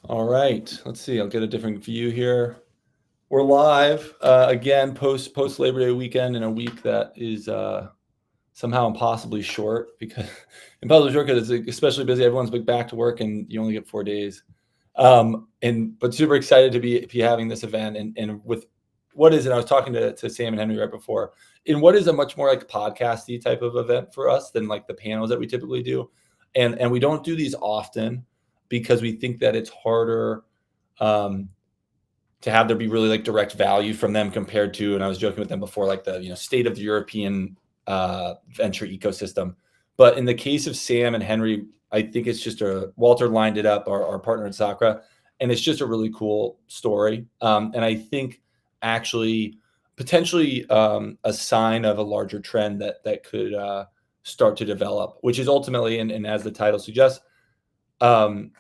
All right, let's see. I'll get a different view here. We're live again post Labor Day weekend in a week that is somehow impossibly short because impossibly short because it's especially busy. Everyone's back to work and you only get 4 days. But super excited to be having this event and with what is it? I was talking to Sam and Henry right before. In what is a much more like podcasty type of event for us than like the panels that we typically do, and we don't do these often because we think that it's harder um, to have there be really like direct value from them compared to. And I was joking with them before, like the state of the European venture ecosystem. But in the case of Sam and Henry, I think it's just Walter lined it up, our partner in Sacra, and it's just a really cool story. And I think actually potentially a sign of a larger trend that could start to develop, which is ultimately, and as the title suggests, um,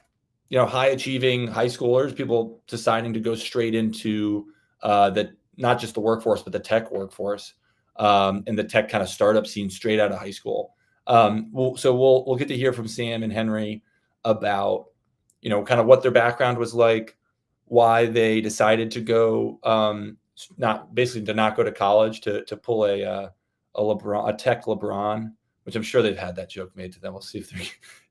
high achieving high schoolers, people deciding to go straight into the not just the workforce, but the tech workforce and the tech kind of startup scene straight out of high school. We'll get to hear from Sam and Henry about kind of what their background was like, why they decided to go not basically to not go to college to pull a tech LeBron, which I'm sure they've had that joke made to them. We'll see if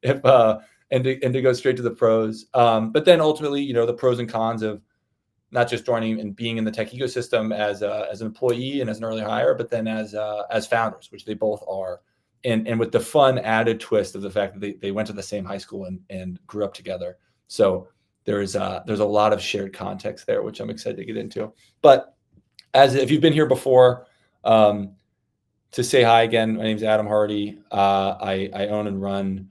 they're if and to go straight to the pros. But then ultimately, the pros and cons of not just joining and being in the tech ecosystem as an employee and as an early hire, but then as founders, which they both are, and with the fun added twist of the fact that they went to the same high school and grew up together. So there's a lot of shared context there, which I'm excited to get into. But as if you've been here before, to say hi again, my name is Adam Hardy. I own and run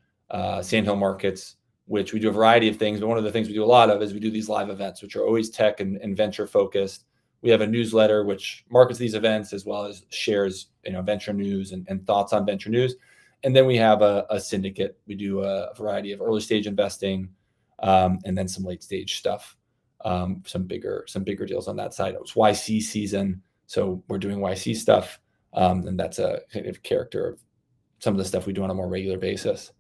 Sandhill Markets, which we do a variety of things. But one of the things we do a lot of is we do these live events, which are always tech and venture focused. We have a newsletter which markets these events as well as shares venture news and thoughts on venture news. And then we have a syndicate. We do a variety of early stage investing and then some late stage stuff, some bigger deals on that side. It was YC season, so we're doing YC stuff, and that's a kind of character of some of the stuff we do on a more regular basis.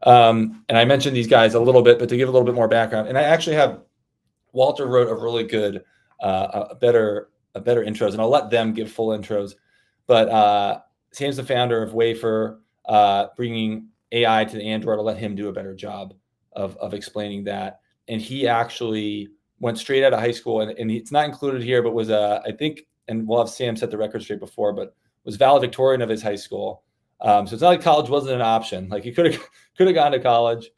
And I mentioned these guys a little bit, but to give a little bit more background, and I actually have Walter wrote a really good, a better intros, and I'll let them give full intros. But Sam's the founder of Wafer, bringing AI to the Android. I'll let him do a better job of explaining that. And he actually went straight out of high school, and it's not included here, but was I think, and we'll have Sam set the record straight before, but was valedictorian of his high school. So it's not like college wasn't an option. Like he could have gone to college,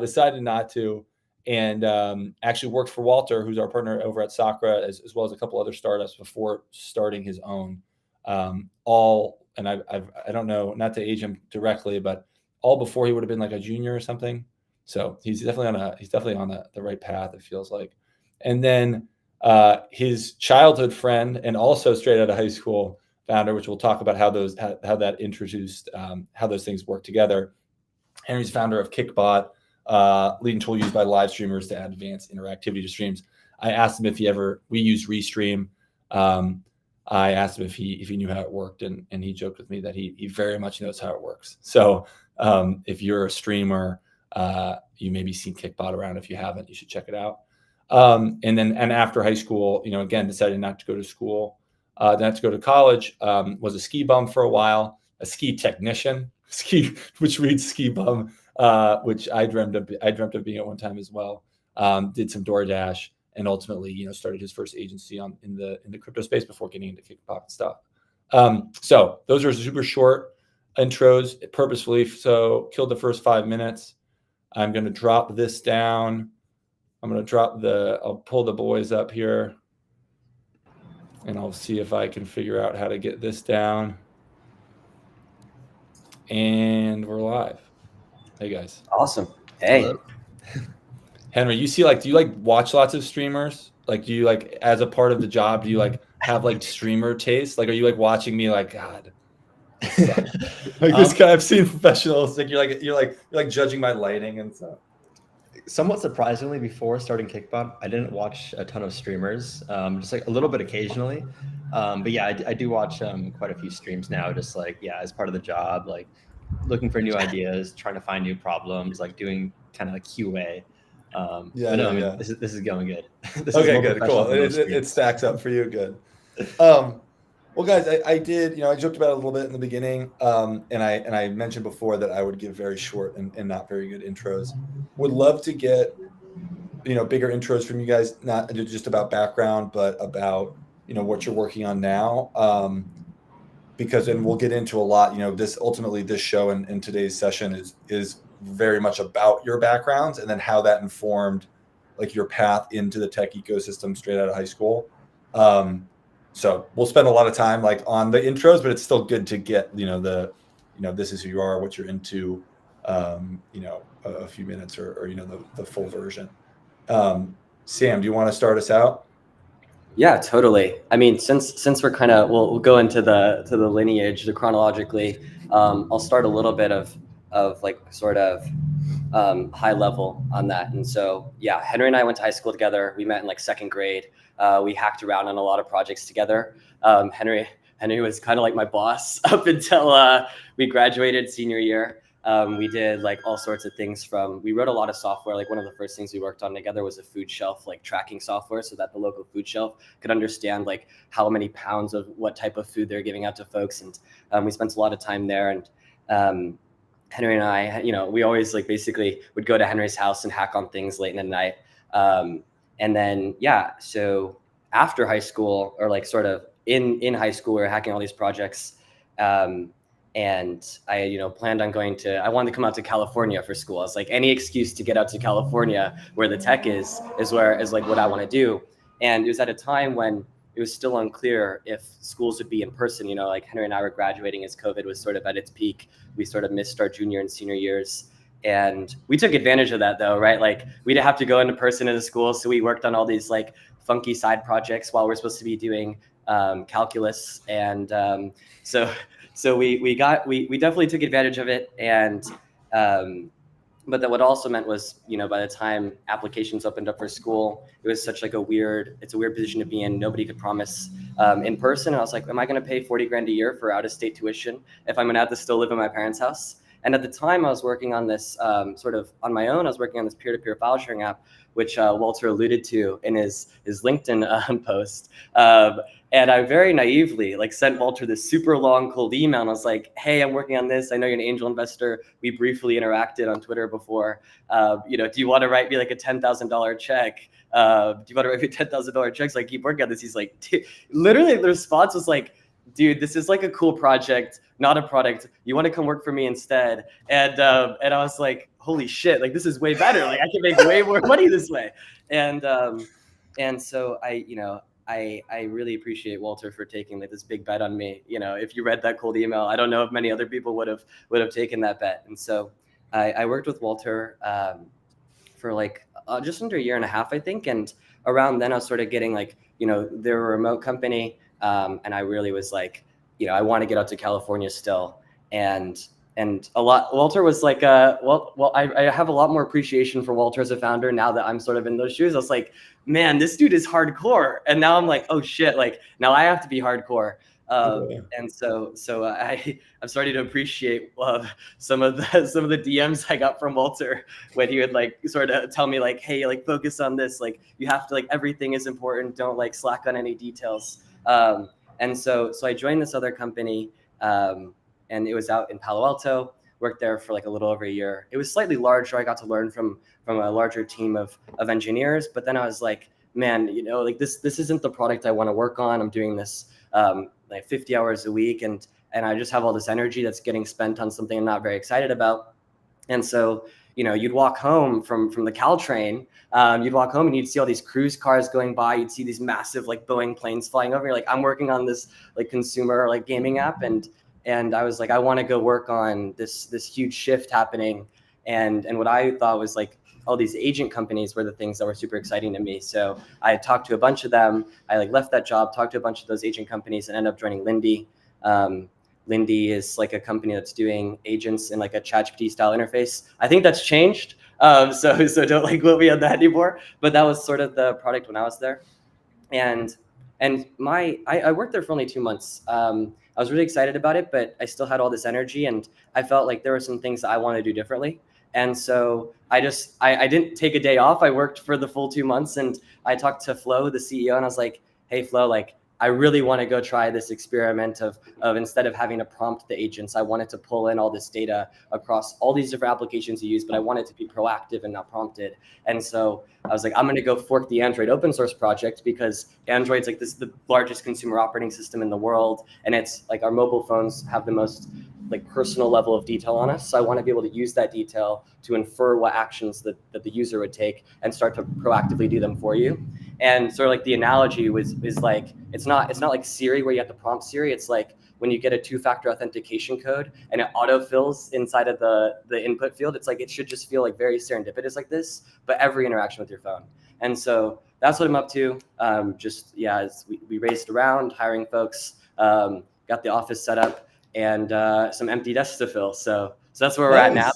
decided not to, and actually worked for Walter, who's our partner over at Sacra, as well as a couple other startups before starting his own. And I don't know, not to age him directly, but all before he would have been like a junior or something. So he's definitely on the right path, it feels like. And then his childhood friend and also straight out of high school founder, which we'll talk about how that introduced how those things work together. Henry's founder of Kickbot, leading tool used by live streamers to add advanced interactivity to streams. I asked him if we use Restream. I asked him if he knew how it worked, and he joked with me that he very much knows how it works. So if you're a streamer, you maybe seen Kickbot around. If you haven't, you should check it out. And after high school, again, decided not to go to school, not to go to college, was a ski bum for a while, a ski technician, which reads ski bum, which I dreamt of being at one time as well. Did some DoorDash, and ultimately, started his first agency in the crypto space before getting into Kickbot and stuff. So those are super short intros, purposefully so killed the first 5 minutes. I'm going to drop this down. I'll pull the boys up here, and I'll see if I can figure out how to get this down. And we're live. Hey guys. Awesome. Hey. Hello. Henry, do you watch lots of streamers? Like, do you as a part of the job, do you have streamer taste? Like, are you watching me God? This guy, I've seen professionals. You're judging my lighting and stuff. Somewhat surprisingly, before starting Kickbot, I didn't watch a ton of streamers, just a little bit occasionally. But yeah, I do watch quite a few streams now, just as part of the job, looking for new ideas, trying to find new problems, doing kind of QA. Yeah, But no, yeah, I mean, yeah. this is going good. This is Okay, more good, professional cool. than most It streams. stacks up for you. Good. Well, guys, I did, I joked about it a little bit in the beginning, and I mentioned before that I would give very short and not very good intros. Would love to get, bigger intros from you guys, not just about background, but about, what you're working on now. Because then we'll get into a lot, this show and today's session is very much about your backgrounds and then how that informed like your path into the tech ecosystem straight out of high school. So we'll spend a lot of time like on the intros, but it's still good to get, this is who you are, what you're into, a few minutes or the full version. Sam, do you want to start us out? Yeah, totally. I mean, since we're kind of we'll go into the lineage, the chronologically. I'll start a little bit of like sort of high level on that. And so yeah, Henry and I went to high school together. We met in like second grade. We hacked around on a lot of projects together. Henry was kind of like my boss up until we graduated senior year. We did like all sorts of things we wrote a lot of software. Like one of the first things we worked on together was a food shelf, like tracking software so that the local food shelf could understand like how many pounds of what type of food they're giving out to folks. And we spent a lot of time there. And Henry and I, we always like basically would go to Henry's house and hack on things late in the night. And then, yeah, so after high school or like sort of in high school, we were hacking all these projects. And I, planned on I wanted to come out to California for school. It's like any excuse to get out to California where the tech is like what I want to do. And it was at a time when it was still unclear if schools would be in person. Like Henry and I were graduating as COVID was sort of at its peak. We sort of missed our junior and senior years. And we took advantage of that though, right? Like we didn't have to go into person in the school. So we worked on all these like funky side projects while we're supposed to be doing calculus. And so we definitely took advantage of it. And but that what also meant was, by the time applications opened up for school, it was such like it's a weird position to be in. Nobody could promise in person. And I was like, am I going to pay 40 grand a year for out of state tuition if I'm going to have to still live in my parents' house? And at the time I was working on this sort of on my own. I was working on this peer-to-peer file sharing app, which Walter alluded to in his LinkedIn post. And I very naively like sent Walter this super long cold email. And I was like, hey, I'm working on this. I know you're an angel investor. We briefly interacted on Twitter before. Do you want to write me like a $10,000 check? Do you want to write me $10,000 checks? Like, keep working on this. He's like, literally the response was like, dude, this is like a cool project, not a product. You want to come work for me instead? And I was like, holy shit, like this is way better. Like I can make way more money this way. And so I really appreciate Walter for taking like this big bet on me. If you read that cold email, I don't know if many other people would have taken that bet. And so I worked with Walter for like just under a year and a half, I think. And around then I was sort of getting like, they're a remote company. And I really was like, I want to get out to California still. And Walter was like, I have a lot more appreciation for Walter as a founder now that I'm sort of in those shoes. I was like, man, this dude is hardcore. And now I'm like, oh shit, like now I have to be hardcore. And so I'm starting to appreciate some of the DMs I got from Walter when he would like sort of tell me like, hey, like focus on this, like you have to like everything is important, don't like slack on any details. And so I joined this other company, and it was out in Palo Alto. Worked there for like a little over a year. It was slightly larger. I got to learn from a larger team of engineers. But then I was like, man, like this isn't the product I want to work on. I'm doing this like 50 hours a week, and I just have all this energy that's getting spent on something I'm not very excited about. And so, you'd walk home from the Caltrain, you'd walk home and you'd see all these cruise cars going by. You'd see these massive like Boeing planes flying over. You're like, I'm working on this like consumer like gaming app, and I was like, I want to go work on this huge shift happening. And what I thought was like all these agent companies were the things that were super exciting to me. So I talked to a bunch of them. I like left that job, talked to a bunch of those agent companies, and ended up joining Lindy. Lindy is like a company that's doing agents in like a ChatGPT style interface. I think that's changed. So don't like quote me on that anymore. But that was sort of the product when I was there. And I worked there for only 2 months. I was really excited about it, but I still had all this energy, and I felt like there were some things that I wanted to do differently. And so I didn't take a day off. I worked for the full 2 months, and I talked to Flo, the CEO, and I was like, hey, Flo, like, I really want to go try this experiment of instead of having to prompt the agents, I wanted to pull in all this data across all these different applications you use, but I wanted to be proactive and not prompted. And so I was like, I'm going to go fork the Android open source project, because Android's like this is the largest consumer operating system in the world. And it's like our mobile phones have the most like personal level of detail on us. So I want to be able to use that detail to infer what actions that the user would take and start to proactively do them for you. And sort of like the analogy is like, it's not like Siri where you have to prompt Siri. It's like when you get a 2-factor authentication code and it autofills inside of the input field. It's like, it should just feel like very serendipitous like this, but every interaction with your phone. And so that's what I'm up to. We raced around hiring folks, got the office set up, and some empty desks to fill. So that's where we're at now.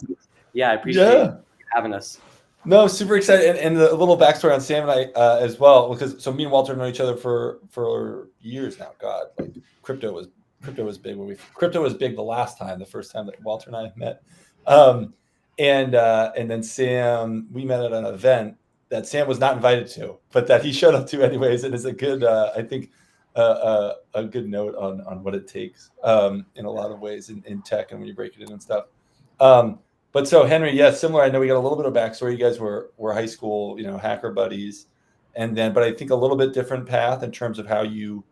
Yeah, I appreciate you having us. No, super excited, and a little backstory on Sam and I as well, because so me and Walter know each other for years now. God, like crypto was big crypto was big the first time that Walter and I met, and then Sam, we met at an event that Sam was not invited to, but that he showed up to anyways, and is a good I think a good note on what it takes in a lot of ways in tech and when you break it in and stuff. But so Henry, yeah, similar. I know we got a little bit of backstory. You guys were high school, hacker buddies, but I think a little bit different path in terms of how you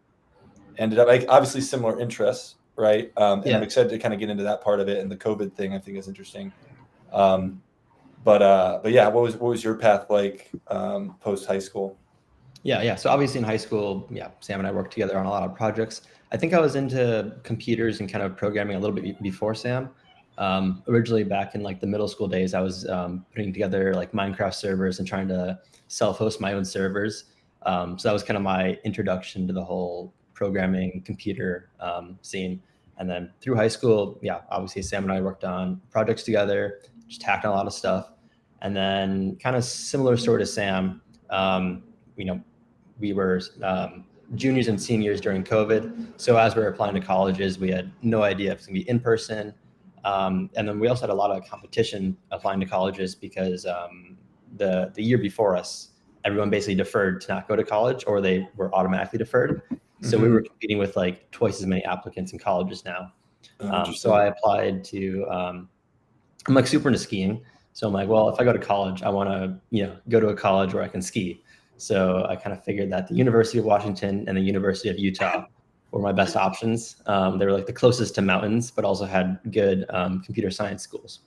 ended up. Like, obviously similar interests, right? And I'm excited to kind of get into that part of it, and the COVID thing I think is interesting. But yeah, what was your path like post high school? Yeah. So obviously in high school, Sam and I worked together on a lot of projects. I think I was into computers and kind of programming a little bit before Sam. Originally back in like the middle school days, I was putting together like Minecraft servers and trying to self-host my own servers. So that was kind of my introduction to the whole programming computer scene. And then through high school, obviously Sam and I worked on projects together, just hacked on a lot of stuff. And then kind of similar story to Sam, we were juniors and seniors during COVID. So as we were applying to colleges, we had no idea if it was gonna be in person. And then we also had a lot of competition applying to colleges because the year before us, everyone basically deferred to not go to college, or they were automatically deferred. So we were competing with like twice as many applicants in colleges now. So I applied to, I'm like super into skiing. So I'm like, well, if I go to college, I want to, go to a college where I can ski. So I kind of figured that the University of Washington and the University of Utah were my best options. They were like the closest to mountains, but also had good computer science schools.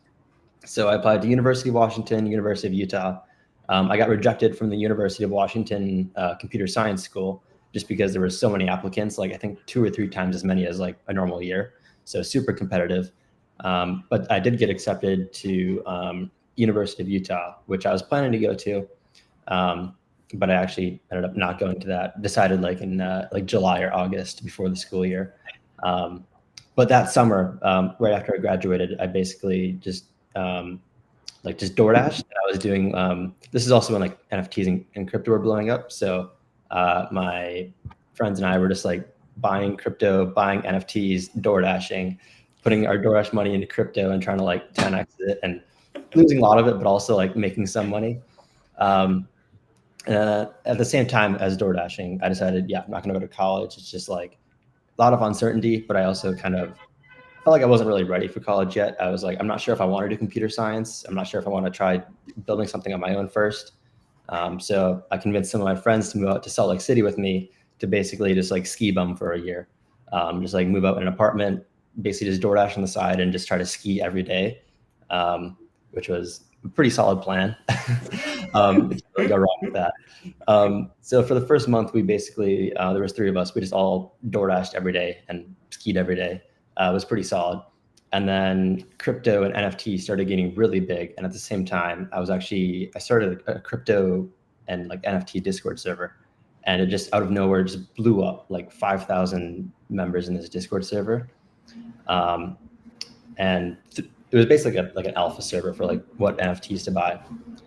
So I applied to University of Washington, University of Utah. I got rejected from the University of Washington computer science school just because there were so many applicants, like I think 2 or 3 times as many as like a normal year. So super competitive. But I did get accepted to University of Utah, which I was planning to go to. But I actually ended up not going to that. Decided like in like July or August before the school year. But that summer, right after I graduated, I basically just DoorDashed. I was doing. This is also when like NFTs and crypto were blowing up. So my friends and I were just like buying crypto, buying NFTs, DoorDashing, putting our DoorDash money into crypto and trying to like 10x it and losing a lot of it, but also like making some money. At the same time as DoorDashing, I decided, I'm not going to go to college. It's just like a lot of uncertainty, but I also kind of felt like I wasn't really ready for college yet. I was like, I'm not sure if I want to do computer science. I'm not sure if I want to try building something on my own first. So I convinced some of my friends to move out to Salt Lake City with me to basically just like ski bum for a year. Just like move out in an apartment, basically just DoorDash on the side and just try to ski every day, which was a pretty solid plan. Can't really go wrong with that. So for the first month, we basically, there was 3 of us, we just all DoorDashed every day and skied every day. It was pretty solid. And then crypto and NFT started getting really big. And at the same time, I started a crypto and like NFT Discord server. And it just out of nowhere just blew up, like 5,000 members in this Discord server. And it was basically like an alpha server for like what NFTs to buy.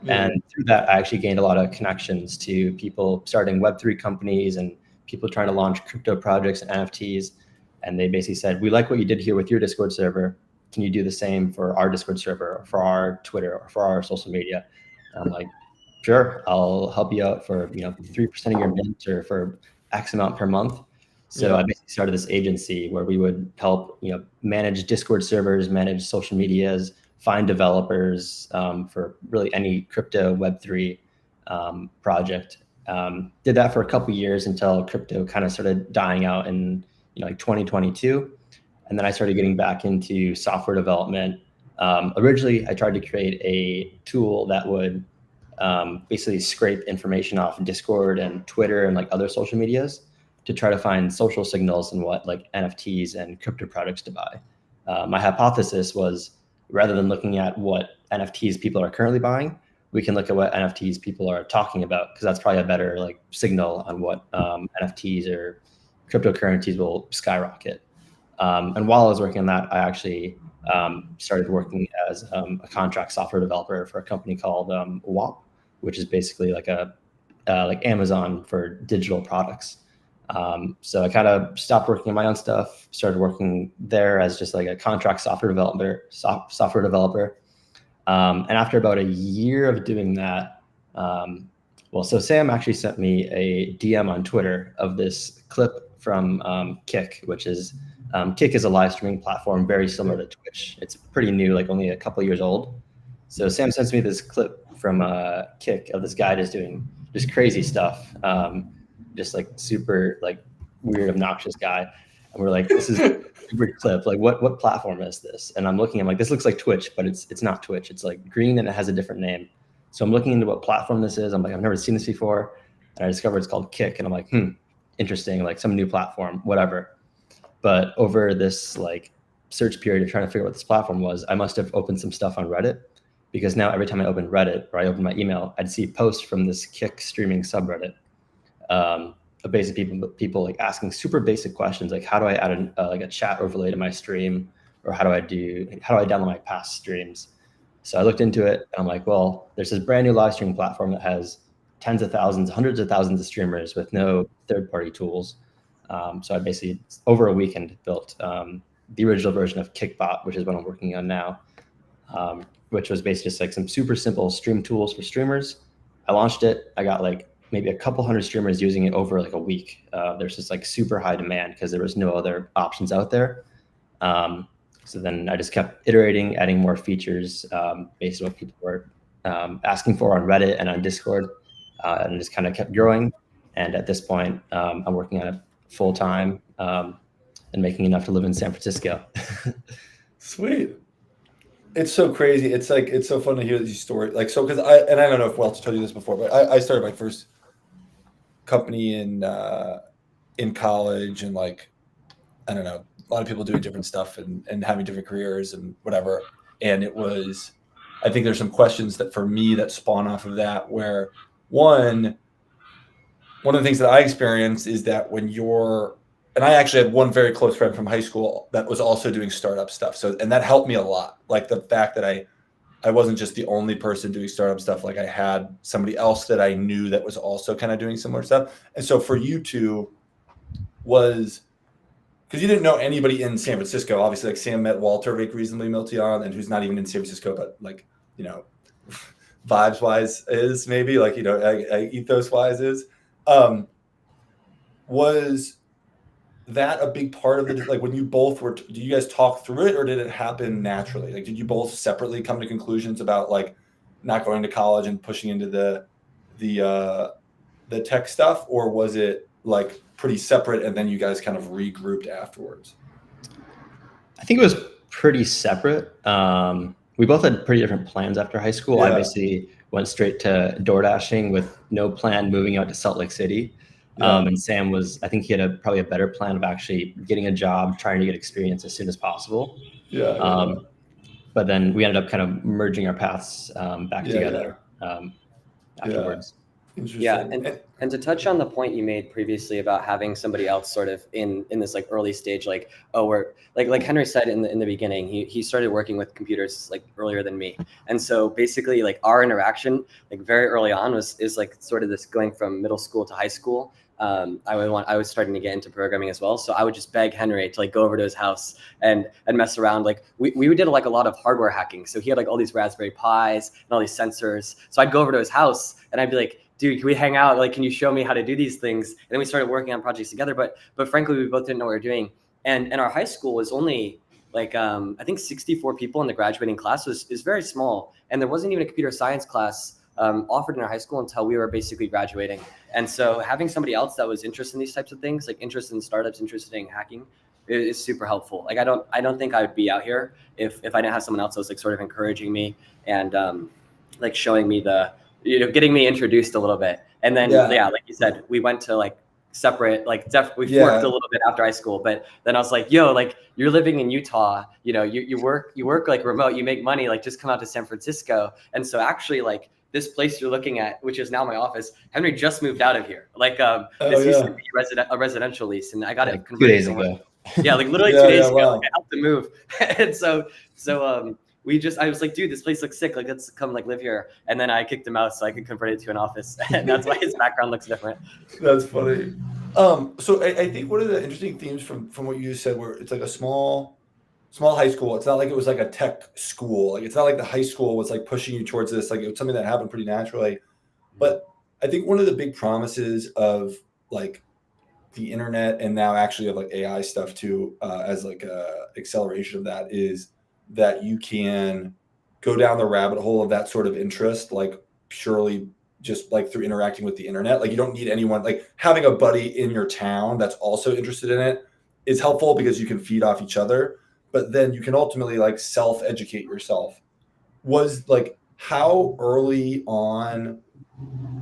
And through that, I actually gained a lot of connections to people starting Web3 companies and people trying to launch crypto projects and NFTs. And they basically said, we like what you did here with your Discord server. can you do the same for our Discord server, or for our Twitter, or for our social media? And I'm like, sure, I'll help you out for 3% of your mint, or for X amount per month. So Yeah. I basically started this agency where we would help manage Discord servers, manage social medias, find developers for really any crypto Web3 project. Did that for a couple of years until crypto kind of started dying out in like 2022. And then I started getting back into software development. Originally, I tried to create a tool that would basically scrape information off Discord and Twitter and like other social medias to try to find social signals and what like NFTs and crypto products to buy. My hypothesis was, rather than looking at what NFTs people are currently buying, we can look at what NFTs people are talking about, because that's probably a better like signal on what NFTs or cryptocurrencies will skyrocket. And while I was working on that, I actually started working as a contract software developer for a company called Outta, which is basically like like Amazon for digital products. So I kind of stopped working on my own stuff, started working there as just like a contract software developer. And after about a year of doing that, so Sam actually sent me a DM on Twitter of this clip from Kick, which is Kick is a live streaming platform very similar to Twitch. It's pretty new, like only a couple years old. So Sam sends me this clip from Kick of this guy just doing just crazy stuff, just like super like weird, obnoxious guy. And we're like, this is a weird clip. Like, what platform is this? And I'm looking, I'm like, this looks like Twitch, but it's not Twitch. It's like green and it has a different name. So I'm looking into what platform this is. I'm like, I've never seen this before. And I discovered it's called Kick. And I'm like, interesting, like some new platform, whatever. But over this like search period of trying to figure out what this platform was, I must have opened some stuff on Reddit, because now every time I open Reddit or I open my email, I'd see posts from this Kick streaming subreddit. Basically people like asking super basic questions, like how do I add like a chat overlay to my stream, or how do I download my past streams? So I looked into it and I'm like, well, there's this brand new live streaming platform that has tens of thousands, hundreds of thousands of streamers with no third-party tools. So I basically, over a weekend, built the original version of Kickbot, which is what I'm working on now, which was basically just like some super simple stream tools for streamers. I launched it. I got like maybe a couple hundred streamers using it over like a week. There's just like super high demand because there was no other options out there. So then I just kept iterating, adding more features based on what people were asking for on Reddit and on Discord, and just kind of kept growing. And at this point, I'm working on it full time and making enough to live in San Francisco. Sweet. It's so crazy. It's like, it's so fun to hear these stories. Like, so, because I don't know if Welch told you this before, but I started my first company in college, and like, I don't know, a lot of people doing different stuff and having different careers and whatever. And it was, I think there's some questions that for me that spawn off of that, where one of the things that I experienced is that when you're, and I actually had one very close friend from high school that was also doing startup stuff. So, and that helped me a lot. Like the fact that I wasn't just the only person doing startup stuff. Like I had somebody else that I knew that was also kind of doing similar stuff. And so for you two was, because you didn't know anybody in San Francisco, obviously, like Sam met Walter like reasonably Miltion, and who's not even in San Francisco, but like, vibes wise is maybe like, ethos wise is, was that a big part of it? Like when you both were, do you guys talk through it, or did it happen naturally? Like, did you both separately come to conclusions about like not going to college and pushing into the tech stuff, or was it like pretty separate and then you guys kind of regrouped afterwards? I think it was pretty separate. We both had pretty different plans after high school. Yeah. I basically went straight to door dashing with no plan moving out to Salt Lake City. Yeah. And Sam was, I think he had probably a better plan of actually getting a job, trying to get experience as soon as possible. Yeah. But then we ended up kind of merging our paths back together afterwards. Interesting. Yeah, and to touch on the point you made previously about having somebody else sort of in this like early stage, like, oh, we're like Henry said in the beginning, he started working with computers like earlier than me, and so basically like our interaction like very early on is like sort of this going from middle school to high school, I was starting to get into programming as well. So I would just beg Henry to like go over to his house and mess around. Like we did like a lot of hardware hacking. So he had like all these Raspberry Pis and all these sensors. So I'd go over to his house and I'd be like, dude, can we hang out? Like, can you show me how to do these things? And then we started working on projects together. But frankly, we both didn't know what we were doing. And our high school was only like I think 64 people in the graduating class is very small. And there wasn't even a computer science class offered in our high school until we were basically graduating. And so having somebody else that was interested in these types of things, like interested in startups, interested in hacking, is super helpful. Like I don't think I would be out here if I didn't have someone else that was like sort of encouraging me and like showing me getting me introduced a little bit. And then yeah, like you said, we went to like separate, like we worked a little bit after high school, but then I was like, yo, like you're living in Utah, you know, you work like remote, you make money, like just come out to San Francisco. And so actually like this place you're looking at, which is now my office, Henry just moved out of here. Like this used to be a residential lease, and I got it converted 2 days ago. Yeah, like literally 2 days ago. Like, I helped him move. And so I was like, dude, this place looks sick. Like, let's come like live here. And then I kicked him out so I could convert it to an office. And that's why his background looks different. That's funny. So I think one of the interesting themes from what you just said, where it's like a small high school. It's not like it was like a tech school. Like it's not like the high school was like pushing you towards this. Like it was something that happened pretty naturally. But I think one of the big promises of like the internet and now actually of like AI stuff too, as like a acceleration of that, is that you can go down the rabbit hole of that sort of interest, like purely just like through interacting with the internet. Like you don't need anyone, like having a buddy in your town that's also interested in it is helpful because you can feed off each other, but then you can ultimately like self-educate yourself. Was like, how early on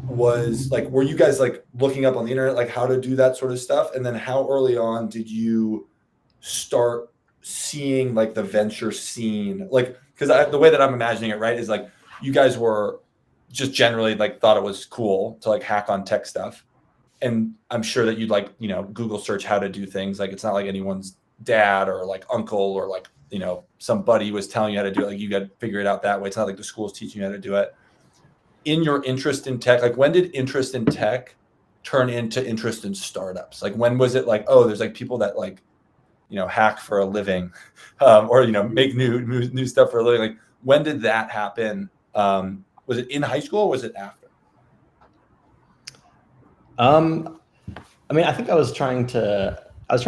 was like, were you guys like looking up on the internet, like how to do that sort of stuff? And then how early on did you start seeing like the venture scene? Like, because the way that I'm imagining it, right, is like you guys were just generally like thought it was cool to like hack on tech stuff. And I'm sure that you'd like, you know, Google search how to do things. Like it's not like anyone's dad or like uncle or like, you know, somebody was telling you how to do it. Like you got to figure it out that way. It's not like the school's teaching you how to do it. In your interest in tech, like when did interest in tech turn into interest in startups? Like when was it like, oh, there's like people that like, you know, hack for a living, or, you know, make new stuff for a living? Like when did that happen? Was it in high school or was it after? I mean, I think I was trying to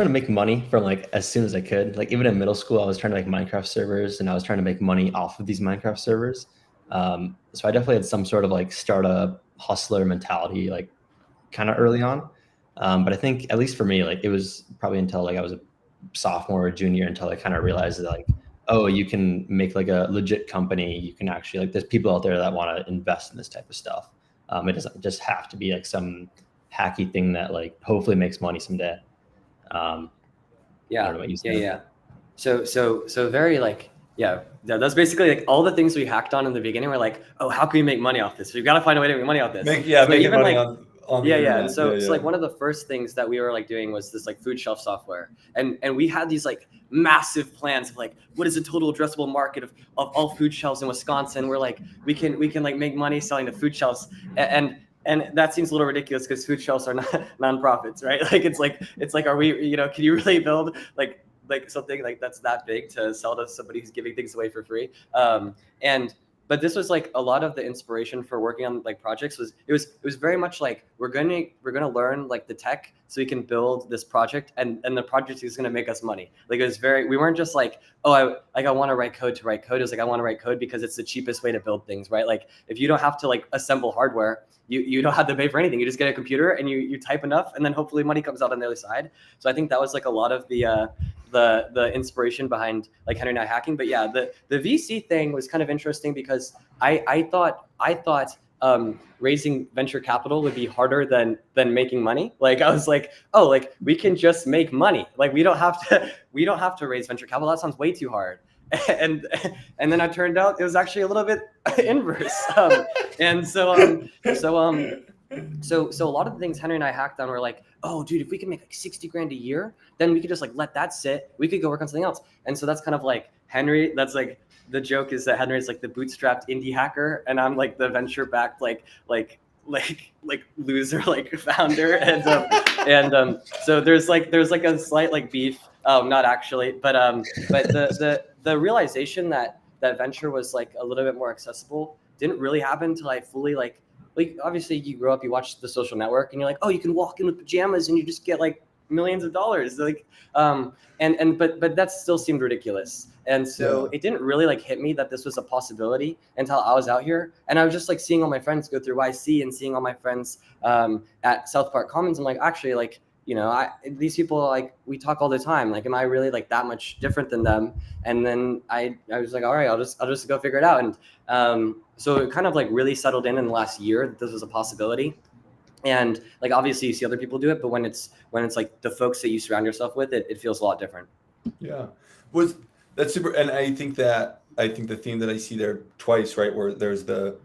make money from like as soon as I could. Like even in middle school, I was trying to make Minecraft servers and I was trying to make money off of these Minecraft servers. So I definitely had some sort of like startup hustler mentality, like kind of early on. But I think at least for me, like it was probably until like I was a sophomore or junior until I kind of realized that like, oh, you can make like a legit company. You can actually like, there's people out there that want to invest in this type of stuff. It doesn't just have to be like some hacky thing that like hopefully makes money someday. Yeah. So very like, yeah, that's basically like all the things we hacked on in the beginning. We're like, oh, how can we make money off this? We've got to find a way to make money off this. Making like, money on the internet. And so like one of the first things that we were like doing was this like food shelf software, and we had these like massive plans of like, what is the total addressable market of all food shelves in Wisconsin? We're like, we can like make money selling to food shelves, and that seems a little ridiculous because food shelves are not nonprofits, right? Like it's like are we, you know, can you really build like something like that's that big to sell to somebody who's giving things away for free? But this was like a lot of the inspiration for working on like projects was it was very much like we're gonna learn like the tech so we can build this project and the project is gonna make us money. Like it was we weren't just like, oh, I want to write code to write code. It was like I want to write code because it's the cheapest way to build things, right? Like if you don't have to like assemble hardware, you don't have to pay for anything. You just get a computer and you type enough and then hopefully money comes out on the other side. So I think that was like a lot of the inspiration behind like Henry and I hacking. But yeah, the VC thing was kind of interesting because I thought raising venture capital would be harder than making money. Like I was like, oh, like we can just make money. Like we don't have to raise venture capital. That sounds way too hard. And then it turned out it was actually a little bit inverse. So a lot of the things Henry and I hacked on were like, oh, dude, if we can make like 60 grand a year, then we could just like let that sit. We could go work on something else. And so that's kind of like Henry. That's like the joke is that Henry is like the bootstrapped indie hacker, and I'm like the venture backed like like loser like founder, and so there's like a slight like beef. Not actually, but the realization that venture was like a little bit more accessible didn't really happen until I fully like obviously you grow up, you watch The Social Network, and you're like, oh, you can walk in with pajamas and you just get like millions of dollars, like but that still seemed ridiculous, and so it didn't really like hit me that this was a possibility until I was out here, and I was just like seeing all my friends go through YC and seeing all my friends at South Park Commons. I'm like, actually, like, you know, these people, like, we talk all the time. Like, am I really like that much different than them? And then I was like, all right, I'll just go figure it out. And so it kind of like really settled in the last year that this was a possibility. And like, obviously you see other people do it, but when it's like the folks that you surround yourself with, it feels a lot different. Yeah. That's super. And I think the theme that I see there twice, right, where there's the,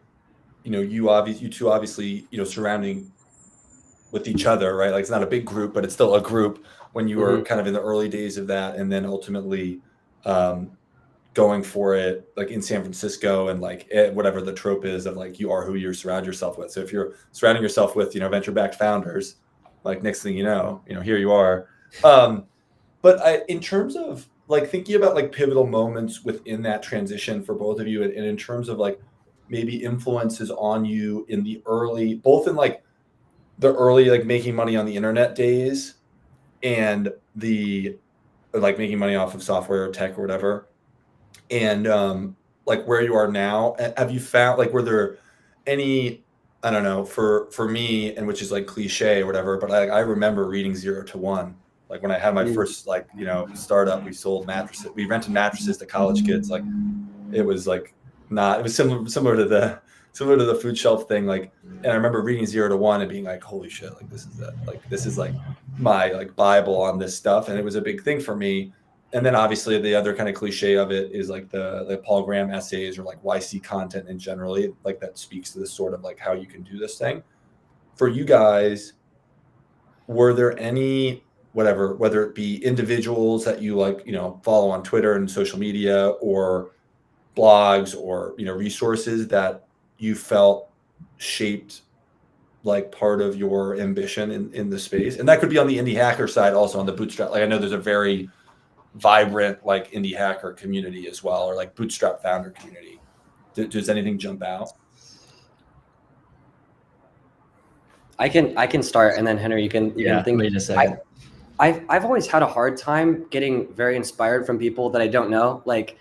you know, you two obviously, you know, surrounding with each other, right? Like, it's not a big group, but it's still a group when you were kind of in the early days of that. And then ultimately going for it, like in San Francisco, and like whatever the trope is of like, you are who you surround yourself with. So if you're surrounding yourself with, you know, venture-backed founders, like next thing you know, here you are. But in terms of like thinking about like pivotal moments within that transition for both of you, and in terms of like maybe influences on you in the early, both in like the early like making money on the internet days and the like making money off of software or tech or whatever, and like where you are now, have you found like, were there any, I don't know, for me, and which is like cliche or whatever, but I remember reading 0 to 1. Like when I had my first like, you know, startup, we sold mattresses, we rented mattresses to college kids. Like it was like it was similar to the food shelf thing. Like, and I remember reading 0 to 1 and being like, holy shit, like this is like my like Bible on this stuff. And it was a big thing for me. And then obviously the other kind of cliche of it is like the Paul Graham essays, or like YC content in generally, like that speaks to this sort of like how you can do this thing. For you guys, were there any, whatever, whether it be individuals that you like, you know, follow on Twitter and social media, or blogs, or, you know, resources that you felt shaped like part of your ambition in the space? And that could be on the indie hacker side, also on the bootstrap. Like I know there's a very vibrant like indie hacker community as well, or like bootstrap founder community. Does anything jump out? I can start, and then Henry, you can think. Wait a second. I've always had a hard time getting very inspired from people that I don't know. Like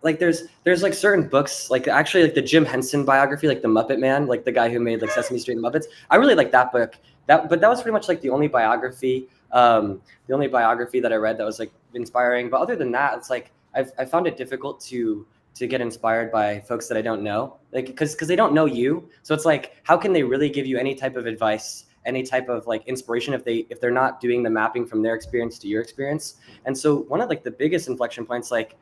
there's like certain books, like actually like the Jim Henson biography, like the Muppet Man, like the guy who made like Sesame Street and Muppets. I really like that book. But that was pretty much like the only biography that I read that was like inspiring. But other than that, it's like I found it difficult to get inspired by folks that I don't know, like because they don't know you. So it's like, how can they really give you any type of advice, any type of like inspiration if they're not doing the mapping from their experience to your experience? And so one of like the biggest inflection points, like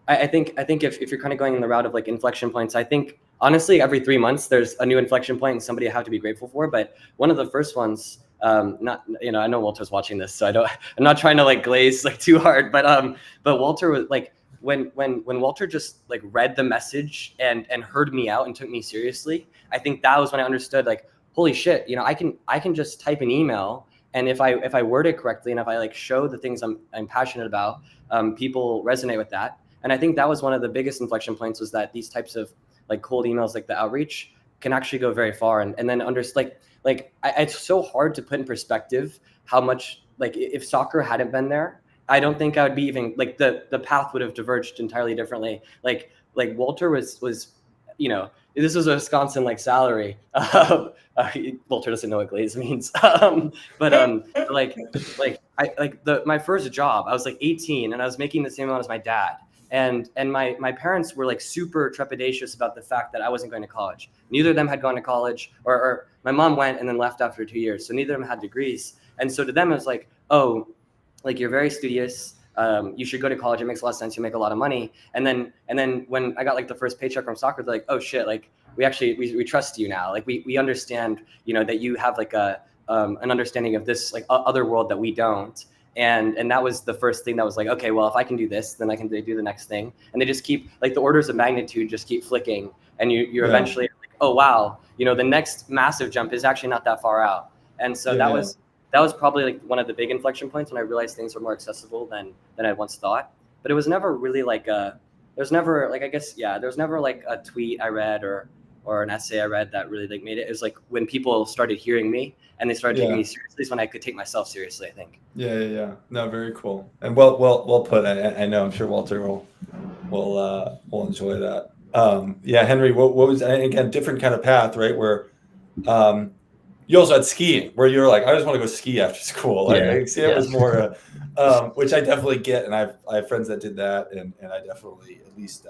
I think if you're kind of going in the route of like inflection points, I think honestly every 3 months there's a new inflection point and somebody I have to be grateful for. But one of the first ones, not, you know, I know Walter's watching this, so I'm not trying to like glaze like too hard, but Walter was like, when Walter just like read the message and heard me out and took me seriously, I think that was when I understood, like, holy shit, you know, I can just type an email, and if I word it correctly, and if I like show the things I'm passionate about, people resonate with that. And I think that was one of the biggest inflection points, was that these types of like cold emails, like the outreach, can actually go very far. And then it's so hard to put in perspective how much, like, if soccer hadn't been there, I don't think I would be even like the path would have diverged entirely differently. Like Walter was, you know, this was a Wisconsin like salary. Walter doesn't know what glaze means. My first job, I was like 18 and I was making the same amount as my dad. And my parents were like super trepidatious about the fact that I wasn't going to college. Neither of them had gone to college, or my mom went and then left after 2 years. So neither of them had degrees. And so to them, it was like, oh, like, you're very studious. You should go to college. It makes a lot of sense. You make a lot of money. And then when I got like the first paycheck from soccer, they're like, oh shit, like we trust you now. Like we understand, you know, that you have like an understanding of this like other world that we don't. And that was the first thing that was like, okay, well, if I can do this, then I can do the next thing. And they just keep like the orders of magnitude just keep flicking. And you're eventually like, oh wow, the next massive jump is actually not that far out. And so that was probably like one of the big inflection points when I realized things were more accessible than I once thought. But it was never really like there's never like, I guess, there's never like a tweet I read or an essay I read that really like made it. It was like when people started hearing me and they started taking me seriously is when I could take myself seriously, I think. Yeah. No, very cool. And well put. I know, I'm sure Walter will enjoy that. Henry, what was, and again, different kind of path, right? Where, you also had skiing, where you're like, I just want to go ski after school. Like, I see it was more, which I definitely get, and I have friends that did that, and I definitely at least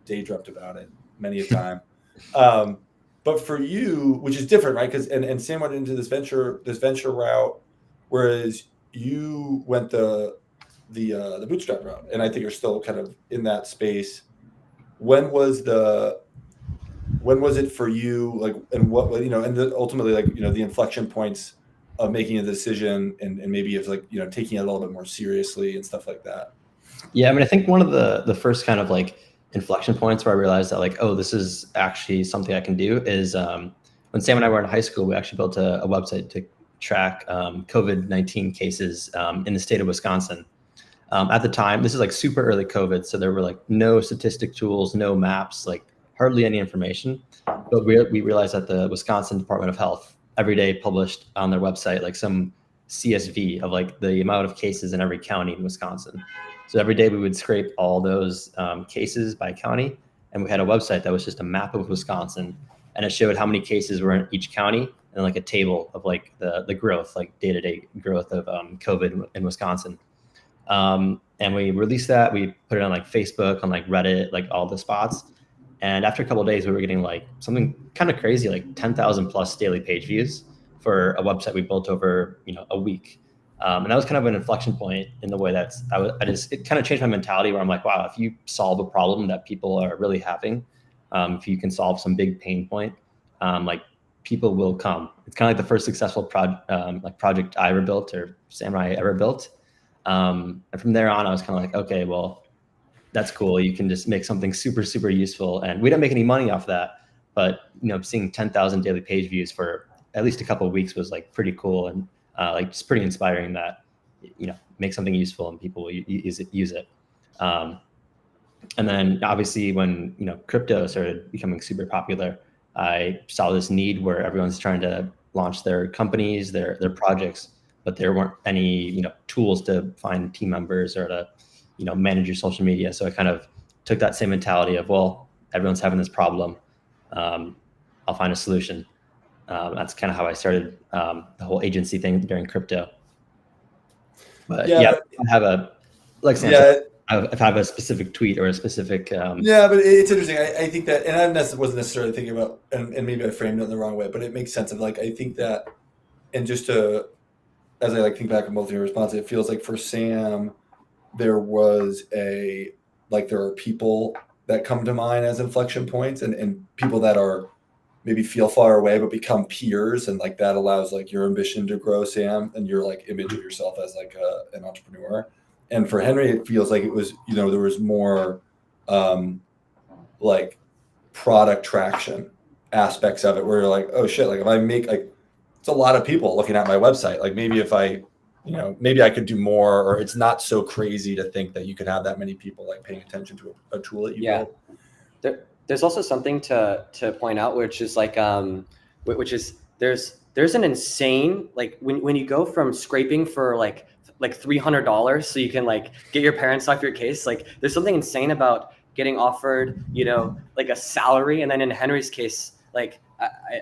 daydreamt about it many a time. But for you, which is different, right? Because and Sam went into this venture route, whereas you went the bootstrap route, and I think you're still kind of in that space. When was it for you, like, and what, and ultimately, like, the inflection points of making a decision, and maybe it's like, taking it a little bit more seriously and stuff like that? Yeah, I mean, I think one of the first kind of like inflection points where I realized that like, oh, this is actually something I can do is when Sam and I were in high school, we actually built a website to track COVID-19 cases in the state of Wisconsin. At the time, this is like super early COVID, so there were like no statistic tools, no maps, like hardly any information. But we realized that the Wisconsin Department of Health every day published on their website like some CSV of like the amount of cases in every county in Wisconsin. So every day we would scrape all those cases by county, and we had a website that was just a map of Wisconsin, and it showed how many cases were in each county, and like a table of like the growth, like day-to-day growth of COVID in Wisconsin. And we released that. We put it on like Facebook, on like Reddit, like all the spots. And after a couple of days, we were getting like something kind of crazy, like 10,000 plus daily page views for a website we built over, a week. And that was kind of an inflection point in the way that it kind of changed my mentality, where I'm like, wow, if you solve a problem that people are really having, if you can solve some big pain point, like people will come. It's kind of like the first successful project I ever built, or Samurai ever built. And from there on, I was kind of like, okay, well, that's cool. You can just make something super, super useful. And we didn't make any money off that, but seeing 10,000 daily page views for at least a couple of weeks was like pretty cool, and like just pretty inspiring that, make something useful and people will use it. And then obviously when, crypto started becoming super popular, I saw this need where everyone's trying to launch their companies, their projects, but there weren't any, tools to find team members or to, manage your social media. So I kind of took that same mentality of, well, everyone's having this problem. I'll find a solution. That's kind of how I started the whole agency thing during crypto. But I have like Sam said, if I have a specific tweet or a specific. But it's interesting. I think that, and I wasn't necessarily thinking about, and maybe I framed it in the wrong way, but it makes sense of like, I think that, and just to, as I like think back on both of your responses, it feels like for Sam, there are people that come to mind as inflection points, and people that are maybe feel far away but become peers, and like that allows like your ambition to grow, Sam, and your like image of yourself as like an entrepreneur. And for Henry, it feels like it was, there was more like product traction aspects of it, where you're like, oh shit, like if I make like, it's a lot of people looking at my website, like maybe if I, maybe I could do more, or it's not so crazy to think that you could have that many people like paying attention to a tool that you built. There's also something to point out, which is like, there's an insane, like when you go from scraping for like $300 so you can like get your parents off your case, like there's something insane about getting offered, like a salary. And then in Henry's case, like,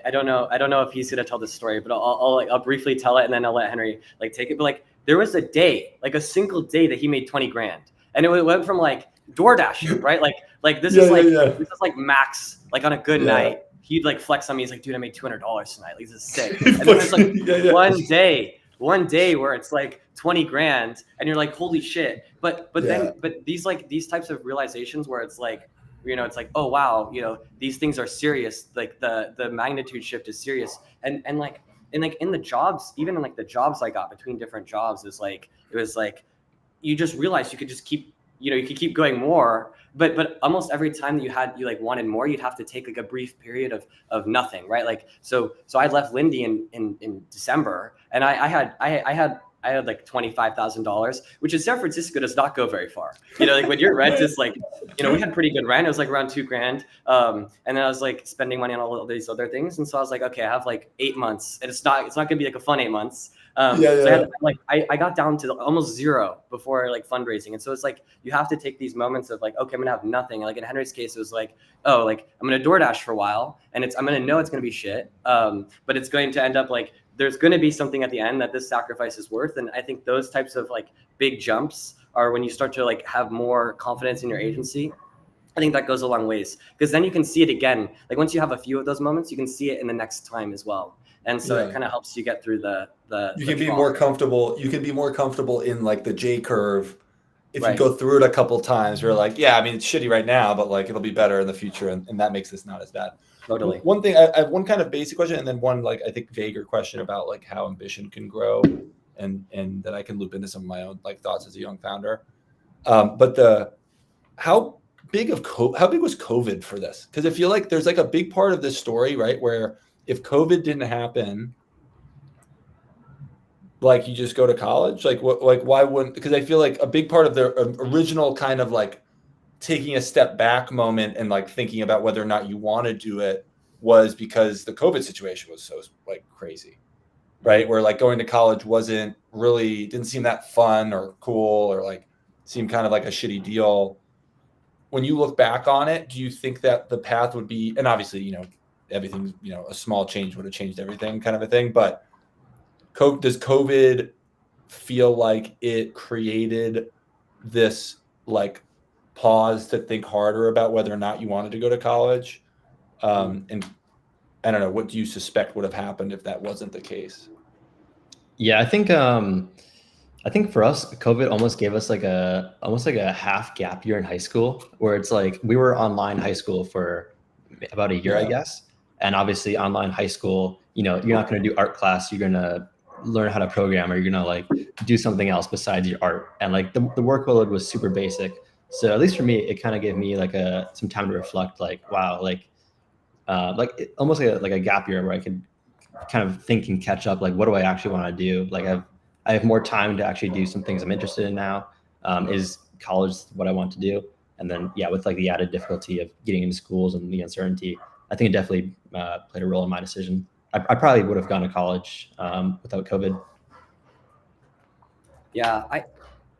I don't know if he's gonna tell this story, but I'll briefly tell it, and then I'll let Henry like take it. But like there was a day, like a single day, that he made 20 grand, and it went from like DoorDash, right? Like this is like max, like on a good night, he'd like flex on me. He's like, dude, I made $200 tonight. Like, this is sick. And then there's like one day where it's like 20 grand, and you're like, holy shit. But these types of realizations where it's like, it's like, oh wow, these things are serious. Like the magnitude shift is serious. And like in the jobs, even in like the jobs I got between different jobs, it was like you just realize you could just keep, you could keep going more. but almost every time that you like wanted more, you'd have to take like a brief period of nothing, right? Like so I left Lindy in December, and I had like $25,000, which in San Francisco does not go very far. Like when your rent is like, we had pretty good rent. It was like around $2,000. And then I was like spending money on all of these other things. And so I was like, okay, I have like 8 months, and it's not gonna be like a fun 8 months. So I got down to almost zero before like fundraising. And so it's like, you have to take these moments of like, okay, I'm gonna have nothing. Like in Henry's case, it was like, oh, like I'm gonna DoorDash for a while, and I'm gonna know it's gonna be shit. But it's going to end up like, there's going to be something at the end that this sacrifice is worth. And I think those types of like big jumps are when you start to like have more confidence in your agency. I think that goes a long ways, because then you can see it again. Like once you have a few of those moments, you can see it in the next time as well. And so it kind of helps you get through you can be more comfortable. You can be more comfortable in like the J curve. If Right. you go through it a couple of times, you're like, yeah, I mean, it's shitty right now, but like it'll be better in the future. And that makes this not as bad. Totally. One thing, I have one kind of basic question, and then one like I think vaguer question about like how ambition can grow, and that I can loop into some of my own like thoughts as a young founder. But how big was COVID for this? Because I feel like there's like a big part of this story, right, where if COVID didn't happen, like you just go to college, like what, like why wouldn't? Because I feel like a big part of the original kind of like taking a step back moment and like thinking about whether or not you want to do it was because the COVID situation was so like crazy, right? Where like going to college didn't seem that fun or cool, or like seemed kind of like a shitty deal. When you look back on it, do you think that the path would be, and obviously, everything, a small change would have changed everything kind of a thing, but does COVID feel like it created this like pause to think harder about whether or not you wanted to go to college? And I don't know, what do you suspect would have happened if that wasn't the case? Yeah, I think for us, COVID almost gave us almost like a half gap year in high school, where it's like we were online high school for about a year, I guess. And obviously online high school, you're not going to do art class. You're going to learn how to program, or you're going to like do something else besides your art. And like the workload was super basic. So at least for me, it kind of gave me like some time to reflect, like, wow, almost like a gap year where I could kind of think and catch up. Like, what do I actually want to do? Like I have more time to actually do some things I'm interested in now. Is college what I want to do? And then, with like the added difficulty of getting into schools and the uncertainty, I think it definitely played a role in my decision. I probably would have gone to college without COVID. Yeah,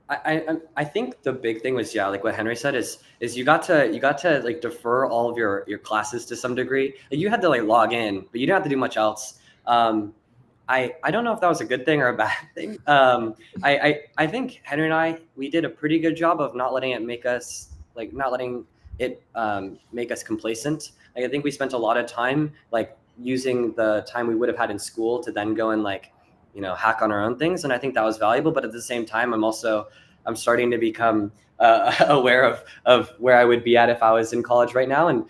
I think the big thing was, like what Henry said is you got to like defer all of your classes to some degree. Like you had to like log in, but you didn't have to do much else. I don't know if that was a good thing or a bad thing. I think Henry and I, we did a pretty good job of not letting it make us complacent. Like I think we spent a lot of time like using the time we would have had in school to then go and like, hack on our own things. And I think that was valuable. But at the same time, I'm starting to become aware of where I would be at if I was in college right now. And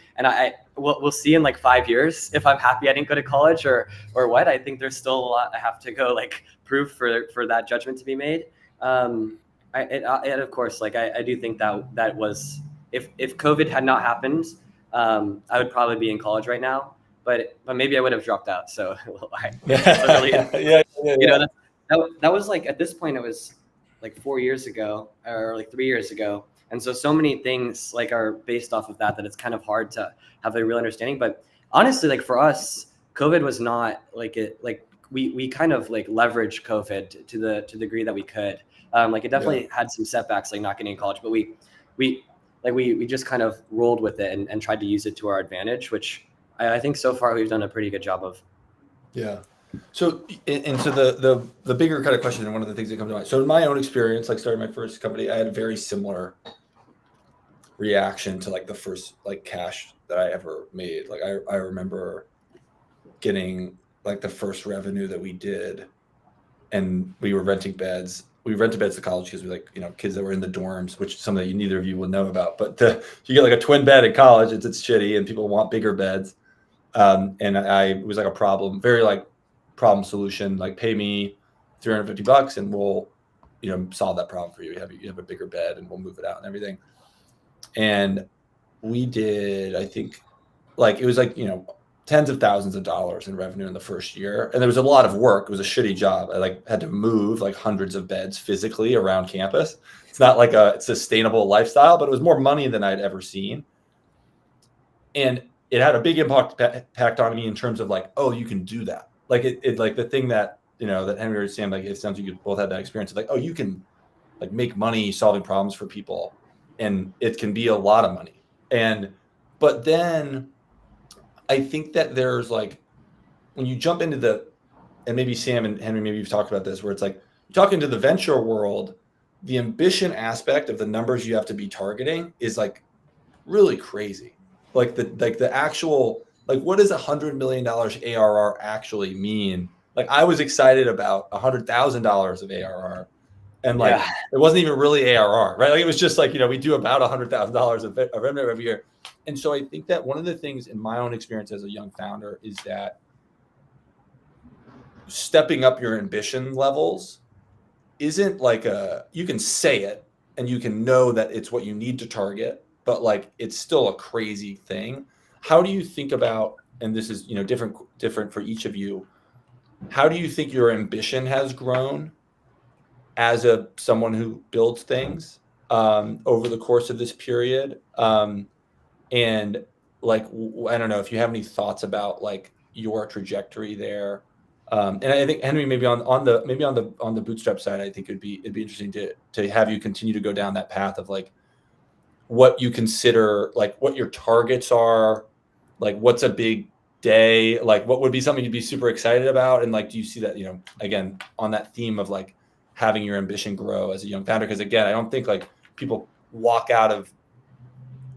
we'll see in like 5 years if I'm happy I didn't go to college or what. I think there's still a lot I have to go like prove for that judgment to be made. And of course, like I do think that was, if COVID had not happened, I would probably be in college right now. But maybe I would have dropped out. So that was like, at this point, it was like 4 years ago or like 3 years ago. And so many things like are based off of that it's kind of hard to have a real understanding. But honestly, like for us, COVID was not like it, like we kind of like leveraged COVID to the degree that we could. Like it definitely had some setbacks, like not getting in college, but we just kind of rolled with it and tried to use it to our advantage, which I think so far we've done a pretty good job of. Yeah. So, and so the bigger kind of question, and one of the things that comes to mind. So in my own experience, like starting my first company, I had a very similar reaction to like the first like cash that I ever made. Like I remember getting like the first revenue that we did, and we were renting beds. We rented beds to college because we like, kids that were in the dorms, which is something that neither of you will know about. But you get like a twin bed in college, it's shitty, and people want bigger beds. And it was like a problem, very like problem solution, like pay me $350 and we'll, solve that problem for you. You have a bigger bed and we'll move it out and everything. And we did, I think, like it was like, you know, tens of thousands of dollars in revenue in the first year. And there was a lot of work. It was a shitty job. I like had to move like hundreds of beds physically around campus. It's not like a sustainable lifestyle, but it was more money than I'd ever seen. And it had a big impact on me in terms of like, oh, you can do that. Like it like the thing that, you know, that Henry was saying, like it sounds like you both had that experience of like, oh, you can like make money solving problems for people, and it can be a lot of money. But then I think that there's like, when you jump into the, and maybe Sam and Henry, maybe you've talked about this, where it's like, you talk into the venture world, the ambition aspect of the numbers you have to be targeting is like really crazy. Like the actual, like what does $100 million ARR actually mean? Like I was excited about $100,000 of ARR, and like it wasn't even really ARR, right? Like it was just like, you know, we do about $100,000 of revenue every year. And so I think that one of the things in my own experience as a young founder is that stepping up your ambition levels isn't like you can say it and you can know that it's what you need to target, but like it's still a crazy thing. How do you think about, and this is, you know, different for each of you, how do you think your ambition has grown as someone who builds things over the course of this period? And like, I don't know if you have any thoughts about like your trajectory there. And I think Henry, maybe on the bootstrap side, I think it'd be interesting to have you continue to go down that path of like what you consider, like what your targets are, like what's a big day, like what would be something you'd be super excited about, and like do you see that, you know, again on that theme of like having your ambition grow as a young founder? Because again, I don't think like people walk out of,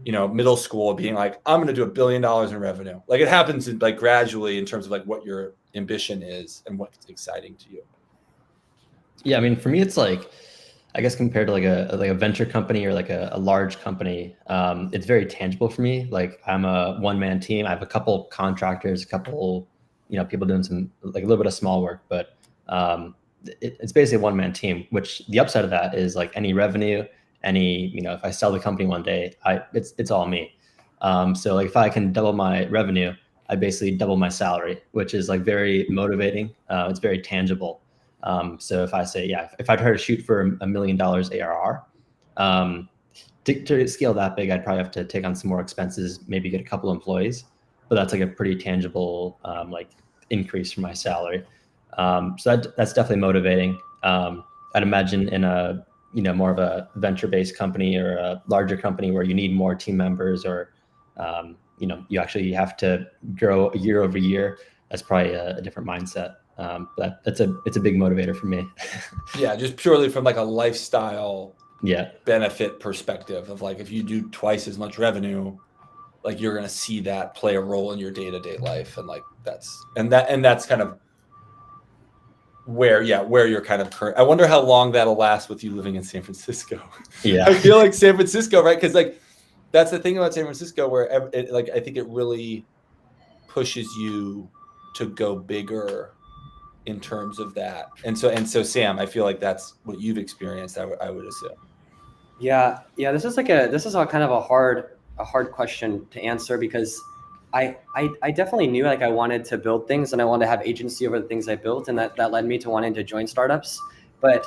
you know, middle school being like, I'm going to do $1 billion in revenue. Like it happens like gradually in terms of like what your ambition is and what's exciting to you. Yeah, I mean, for me, it's like, I guess compared to like a venture company or like a large company, it's very tangible for me. Like I'm a one-man team. I have a couple contractors, a couple, you know, people doing some like a little bit of small work, but it's basically a one-man team. Which the upside of that is like any revenue, you know, if I sell the company one day, it's all me. So like if I can double my revenue, I basically double my salary, which is like very motivating. It's very tangible. So if I say, yeah, if I try to shoot for $1 million ARR, to scale that big, I'd probably have to take on some more expenses, maybe get a couple employees, but that's like a pretty tangible like increase from my salary. So that's definitely motivating. I'd imagine in a, you know, more of a venture-based company or a larger company where you need more team members, or you know, you actually have to grow year over year. That's probably a different mindset. But it's a big motivator for me. Yeah, just purely from like a lifestyle yeah benefit perspective of like, if you do twice as much revenue, like you're gonna see that play a role in your day-to-day life, and like that's kind of where you're kind of current. I wonder how long that'll last with you living in San Francisco. Yeah, I feel like San Francisco, right? Because like that's the thing about San Francisco, where like I think it really pushes you to go bigger in terms of that. And so Sam, I feel like that's what you've experienced. I would assume. Yeah. This is a kind of a hard question to answer, because I definitely knew like I wanted to build things and I wanted to have agency over the things I built, and that led me to wanting to join startups. But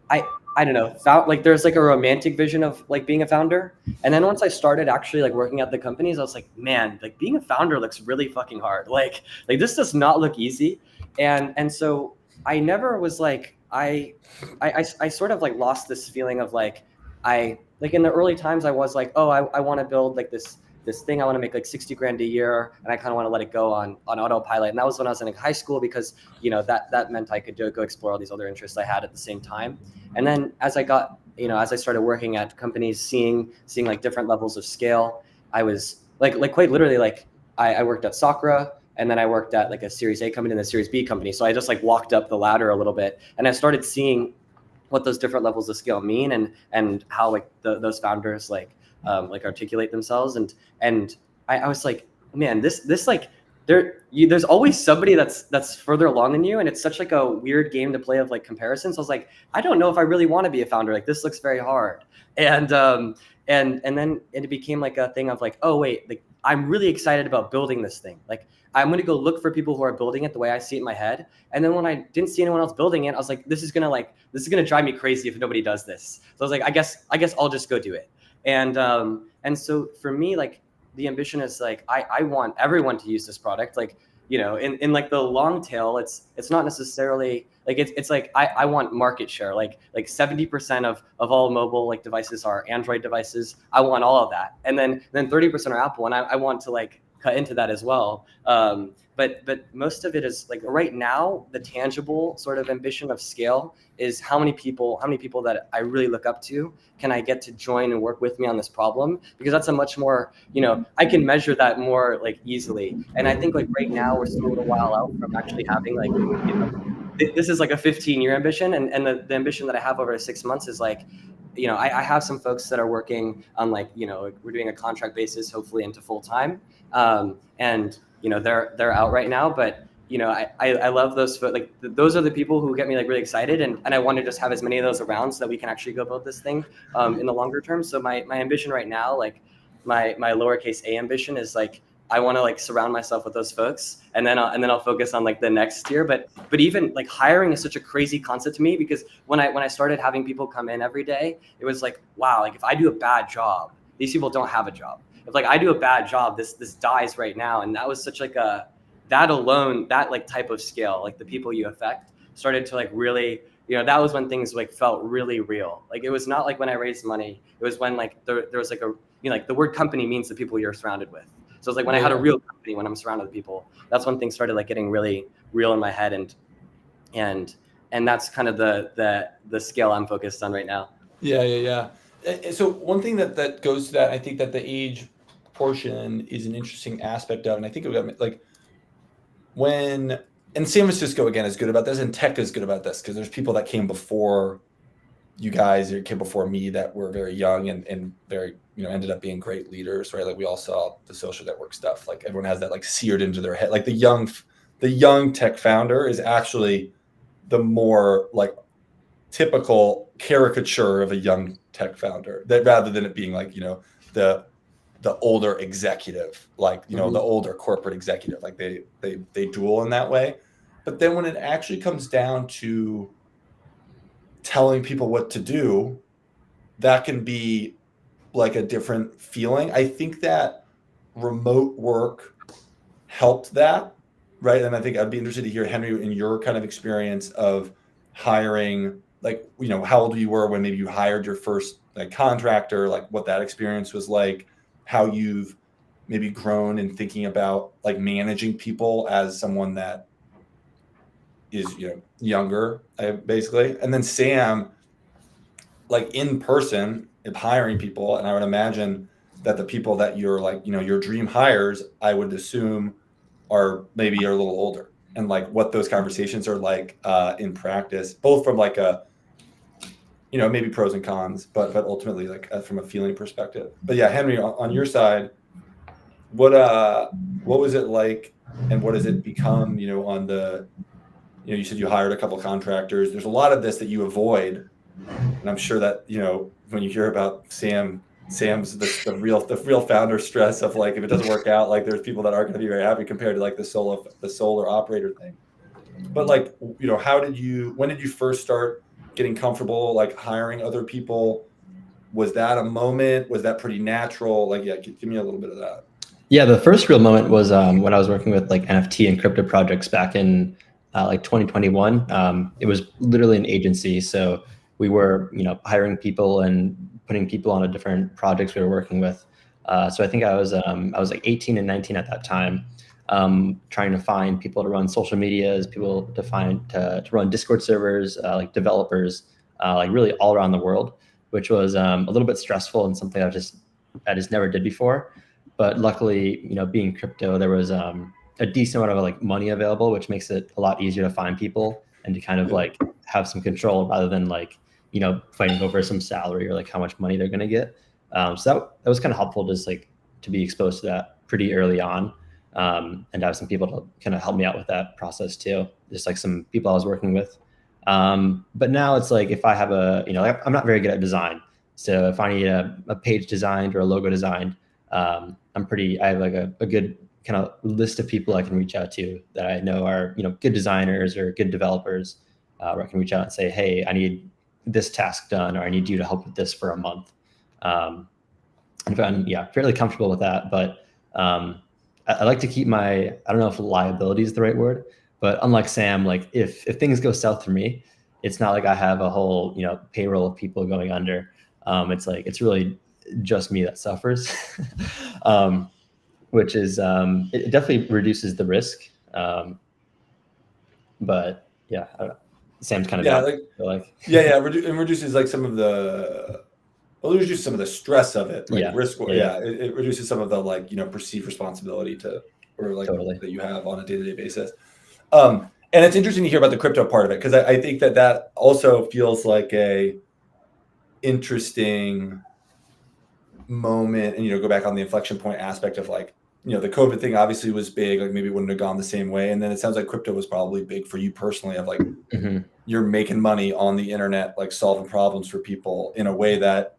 I don't know, like there's like a romantic vision of like being a founder. And then once I started actually like working at the companies, I was like, man, like being a founder looks really fucking hard. Like this does not look easy. And so I never was like, I sort of like lost this feeling of like, like in the early times I was like, oh, I want to build like this thing. I want to make like 60 grand a year, and I kind of want to let it go on autopilot. And that was when I was in like high school, because, you know, that meant I could go explore all these other interests I had at the same time. And then as I started working at companies, seeing like different levels of scale, I was like quite literally like I worked at Sakura, and then I worked at like a Series A company and a Series B company. So I just like walked up the ladder a little bit, and I started seeing what those different levels of scale mean, and how like those founders like articulate themselves. And I was like, man, this like there's always somebody that's further along than you, and it's such like a weird game to play of like comparisons. So I was like, I don't know if I really want to be a founder. Like this looks very hard. And And then it became like a thing of like, oh wait, like I'm really excited about building this thing. Like I'm going to go look for people who are building it the way I see it in my head. And then when I didn't see anyone else building it, I was like, this is going to drive me crazy if nobody does this. So I was like, I guess I'll just go do it. And so for me, like the ambition is like, I want everyone to use this product. Like, you know, in like the long tail, it's not necessarily like, it's like, I want market share, like 70% of all mobile like devices are Android devices. I want all of that. And then 30% are Apple. And I want to like cut into that as well. But most of it is like right now, the tangible sort of ambition of scale is how many people that I really look up to can I get to join and work with me on this problem? Because that's a much more, you know, I can measure that more like easily. And I think like right now we're still a little while out from actually having like, you know, this is like a 15-year ambition. And the ambition that I have over 6 months is like, you know, I have some folks that are working on like, you know, we're doing a contract basis, hopefully into full time. And, you know, they're out right now, but you know, I love those, like those are the people who get me like really excited. And I want to just have as many of those around so that we can actually go build this thing in the longer term. So my ambition right now, like my lowercase a ambition is like, I want to like surround myself with those folks, and then I'll focus on like the next year. But even like hiring is such a crazy concept to me, because when I started having people come in every day, it was like, wow, like if I do a bad job, these people don't have a job. If like I do a bad job, this dies right now. And that was such like that alone, that like type of scale, like the people you affect started to like really, you know, that was when things like felt really real. Like it was not like when I raised money, it was when like there was like a, you know, like the word company means the people you're surrounded with. So it's like when I had a real company, when I'm surrounded with people, that's when things started like getting really real in my head. And that's kind of the scale I'm focused on right now. Yeah. So one thing that goes to that, I think that the age portion is an interesting aspect of, and I think it got like when, and San Francisco again is good about this, and tech is good about this, because there's people that came before you guys, or came before me, that were very young and very, you know, ended up being great leaders, right? Like we all saw the social network stuff. Like everyone has that like seared into their head. Like the young tech founder is actually the more like typical caricature of a young tech founder, that rather than it being like, you know, the older executive, like, you know, the older corporate executive, like they duel in that way. But then when it actually comes down to telling people what to do, that can be like a different feeling. I think that remote work helped that, right? And I think I'd be interested to hear, Henry, in your kind of experience of hiring, like, you know, how old you were when maybe you hired your first like contractor, like what that experience was like, how you've maybe grown in thinking about like managing people as someone that is, you know, younger, basically. And then Sam, like in person, of hiring people. And I would imagine that the people that you're like, you know, your dream hires, I would assume are maybe a little older, and like what those conversations are like in practice, both from like a, you know, maybe pros and cons, but ultimately like from a feeling perspective. But yeah, Henry, on your side, what was it like, and what has it become, you know, on the, you know, you said you hired a couple contractors. There's a lot of this that you avoid, and I'm sure that, you know, when you hear about Sam's the real founder stress of like, if it doesn't work out, like there's people that aren't going to be very happy compared to like the solar operator thing. But like, you know, when did you first start getting comfortable like hiring other people? Was that a moment? Was that pretty natural? Like, yeah, give me a little bit of that. Yeah, the first real moment was when I was working with like NFT and crypto projects back in like 2021. It was literally an agency, so we were, you know, hiring people and putting people on a different projects we were working with. So I think I was like 18 and 19 at that time, trying to find people to run social medias, people to run Discord servers, like developers, like really all around the world, which was a little bit stressful and something I just never did before. But luckily, you know, being crypto, there was a decent amount of like money available, which makes it a lot easier to find people and to kind of like have some control rather than like, you know, fighting over some salary or like how much money they're going to get. So that was kind of helpful, just like to be exposed to that pretty early on, and have some people to kind of help me out with that process too. Just like some people I was working with. But now it's like, if I have I'm not very good at design. So if I need a page designed or a logo designed, I have like a good kind of list of people I can reach out to that I know are, good designers or good developers, where I can reach out and say, hey, I need this task done, or I need you to help with this for a month. And I'm fairly comfortable with that, but I like to keep I don't know if liability is the right word, but unlike Sam, like if things go south for me, it's not like I have a whole, payroll of people going under. It's really just me that suffers, which is, it definitely reduces the risk. But yeah, I don't know. Sam's kind of it reduces like some of the. Well, it reduces some of the stress of it, like risk. It reduces some of the perceived responsibility Totally. that you have on a day-to-day basis. And it's interesting to hear about the crypto part of it, because I think that also feels like a interesting moment, and go back on the inflection point aspect of the COVID thing obviously was big, like maybe it wouldn't have gone the same way, and then it sounds like crypto was probably big for you personally, of like you're making money on the internet, like solving problems for people in a way that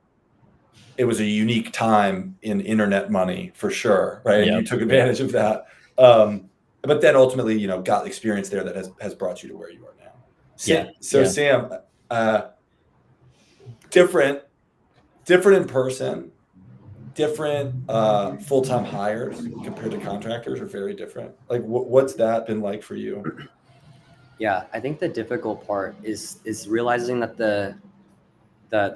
it was a unique time in internet money for sure, right? And you took advantage of that. But then ultimately, got experience there that has brought you to where you are now. Sam, different in person, different full-time hires compared to contractors are very different. Like what's that been like for you? Yeah, I think the difficult part is realizing that the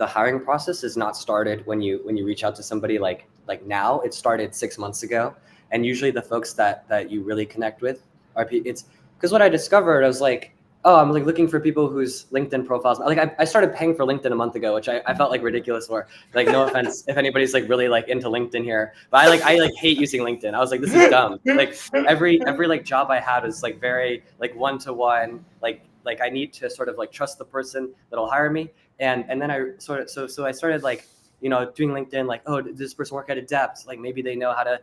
hiring process is not started when you reach out to somebody like now. It started 6 months ago, and usually the folks that you really connect with are it's because what I discovered, I was like, oh, I'm like looking for people whose LinkedIn profiles, like I started paying for LinkedIn a month ago, which I felt like ridiculous for. Like, no offense if anybody's like really like into LinkedIn here, but I hate using LinkedIn. I was like, this is dumb. Like every like job I had was like very like one-to-one, like I need to sort of like trust the person that'll hire me. And then I sort of, so I started like, doing LinkedIn, like, oh, does this person work at Adept? Like maybe they know how to,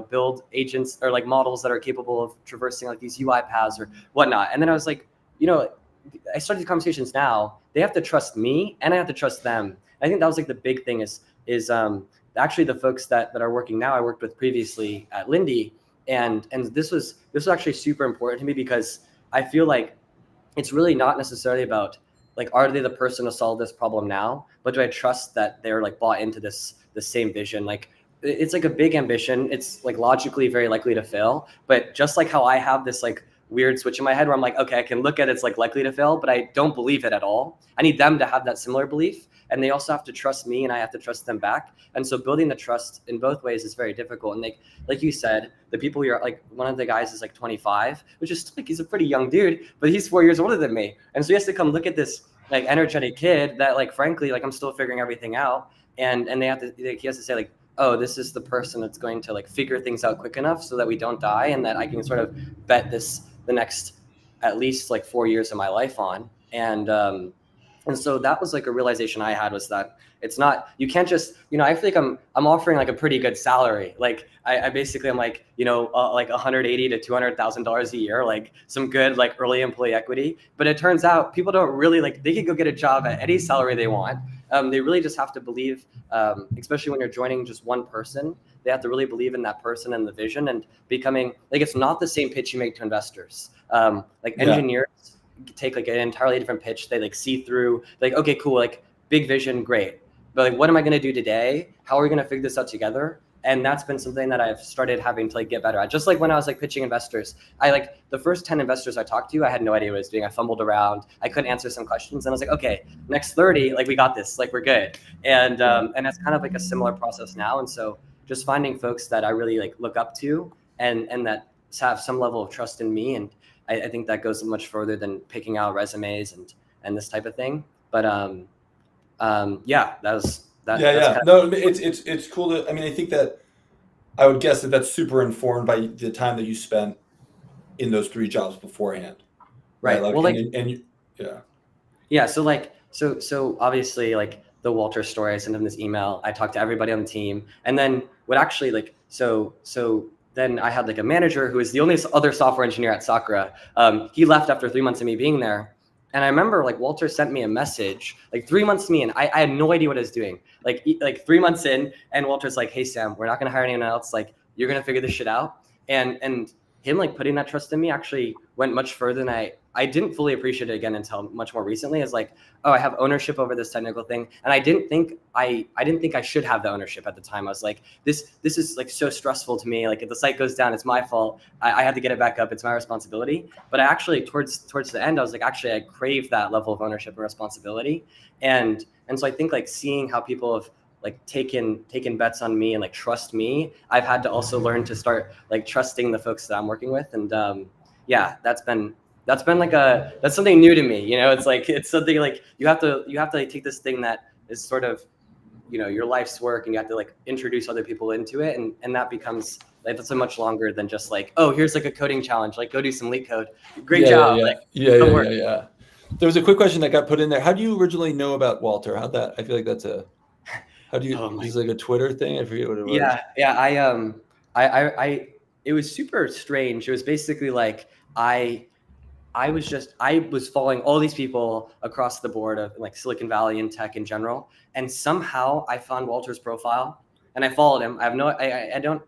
build agents or like models that are capable of traversing like these UI paths or whatnot. And then I was like, I started the conversations now. They have to trust me and I have to trust them. I think that was like the big thing is actually the folks that are working now, I worked with previously at Lindy. And this was actually super important to me, because I feel like it's really not necessarily about like, are they the person to solve this problem now? But do I trust that they're like bought into the same vision? Like it's like a big ambition. It's like logically very likely to fail. But just like how I have this like weird switch in my head where I'm like, okay, I can look at it's like likely to fail, but I don't believe it at all. I need them to have that similar belief. And they also have to trust me and I have to trust them back. And so building the trust in both ways is very difficult. And like you said, the people you're like, one of the guys is like 25, which is like, he's a pretty young dude, but he's 4 years older than me. And so he has to come look at this like energetic kid that like, frankly, like I'm still figuring everything out. And he has to say like, oh, this is the person that's going to like figure things out quick enough so that we don't die. And that I can sort of bet the next at least like 4 years of my life on. And so that was like a realization I had, was that it's not, you can't just, I feel like I'm offering like a pretty good salary. Like I basically, I'm like, like $180,000 to $200,000 a year, like some good, like early employee equity. But it turns out people don't really like, they can go get a job at any salary they want. They really just have to believe, especially when you're joining just one person, they have to really believe in that person and the vision, and becoming like, it's not the same pitch you make to investors. Engineers take like an entirely different pitch. They like see through, like, okay, cool, like big vision, great. But like, what am I going to do today? How are we going to figure this out together? And that's been something that I've started having to like get better at. Just like when I was like pitching investors, I like the first 10 investors I talked to, I had no idea what I was doing. I fumbled around. I couldn't answer some questions. And I was like, okay, next 30, like we got this, like we're good. And it's kind of like a similar process now. And so just finding folks that I really like look up to and that have some level of trust in me. And I think that goes much further than picking out resumes and this type of thing. But No, it's cool to, I mean, I think that I would guess that that's super informed by the time that you spent in those 3 jobs beforehand. Right. Like, well, like, yeah. So obviously like the Walter story, I sent him this email. I talked to everybody on the team. And then what actually like, so then I had like a manager who is the only other software engineer at Sakura. He left after 3 months of me being there. And I remember like Walter sent me a message like 3 months to me, and I had no idea what I was doing. Like 3 months in, and Walter's like, "Hey Sam, we're not gonna hire anyone else. Like you're gonna figure this shit out." And him like putting that trust in me actually went much further than I didn't fully appreciate it again until much more recently. Is like, oh, I have ownership over this technical thing, and I didn't think I should have the ownership at the time. I was like, this is like so stressful to me. Like if the site goes down, it's my fault. I have to get it back up. It's my responsibility. But I actually towards the end, I was like, actually, I crave that level of ownership and responsibility. And so I think like seeing how people have like taken bets on me and like trust me, I've had to also learn to start like trusting the folks that I'm working with. And yeah, that's been like that's something new to me. You know, it's something like you have to like take this thing that is sort of, you know, your life's work, and you have to like introduce other people into it, and that becomes like that's so much longer than just like, oh, here's like a coding challenge, like go do some leak code. Great job. Yeah. There was a quick question that got put in there. How do you originally know about Walter? I feel like that's how do you, is like a Twitter thing? I forget what it was. Yeah. I it was super strange. It was basically like, I was following all these people across the board of like Silicon Valley and tech in general. And somehow I found Walter's profile and I followed him.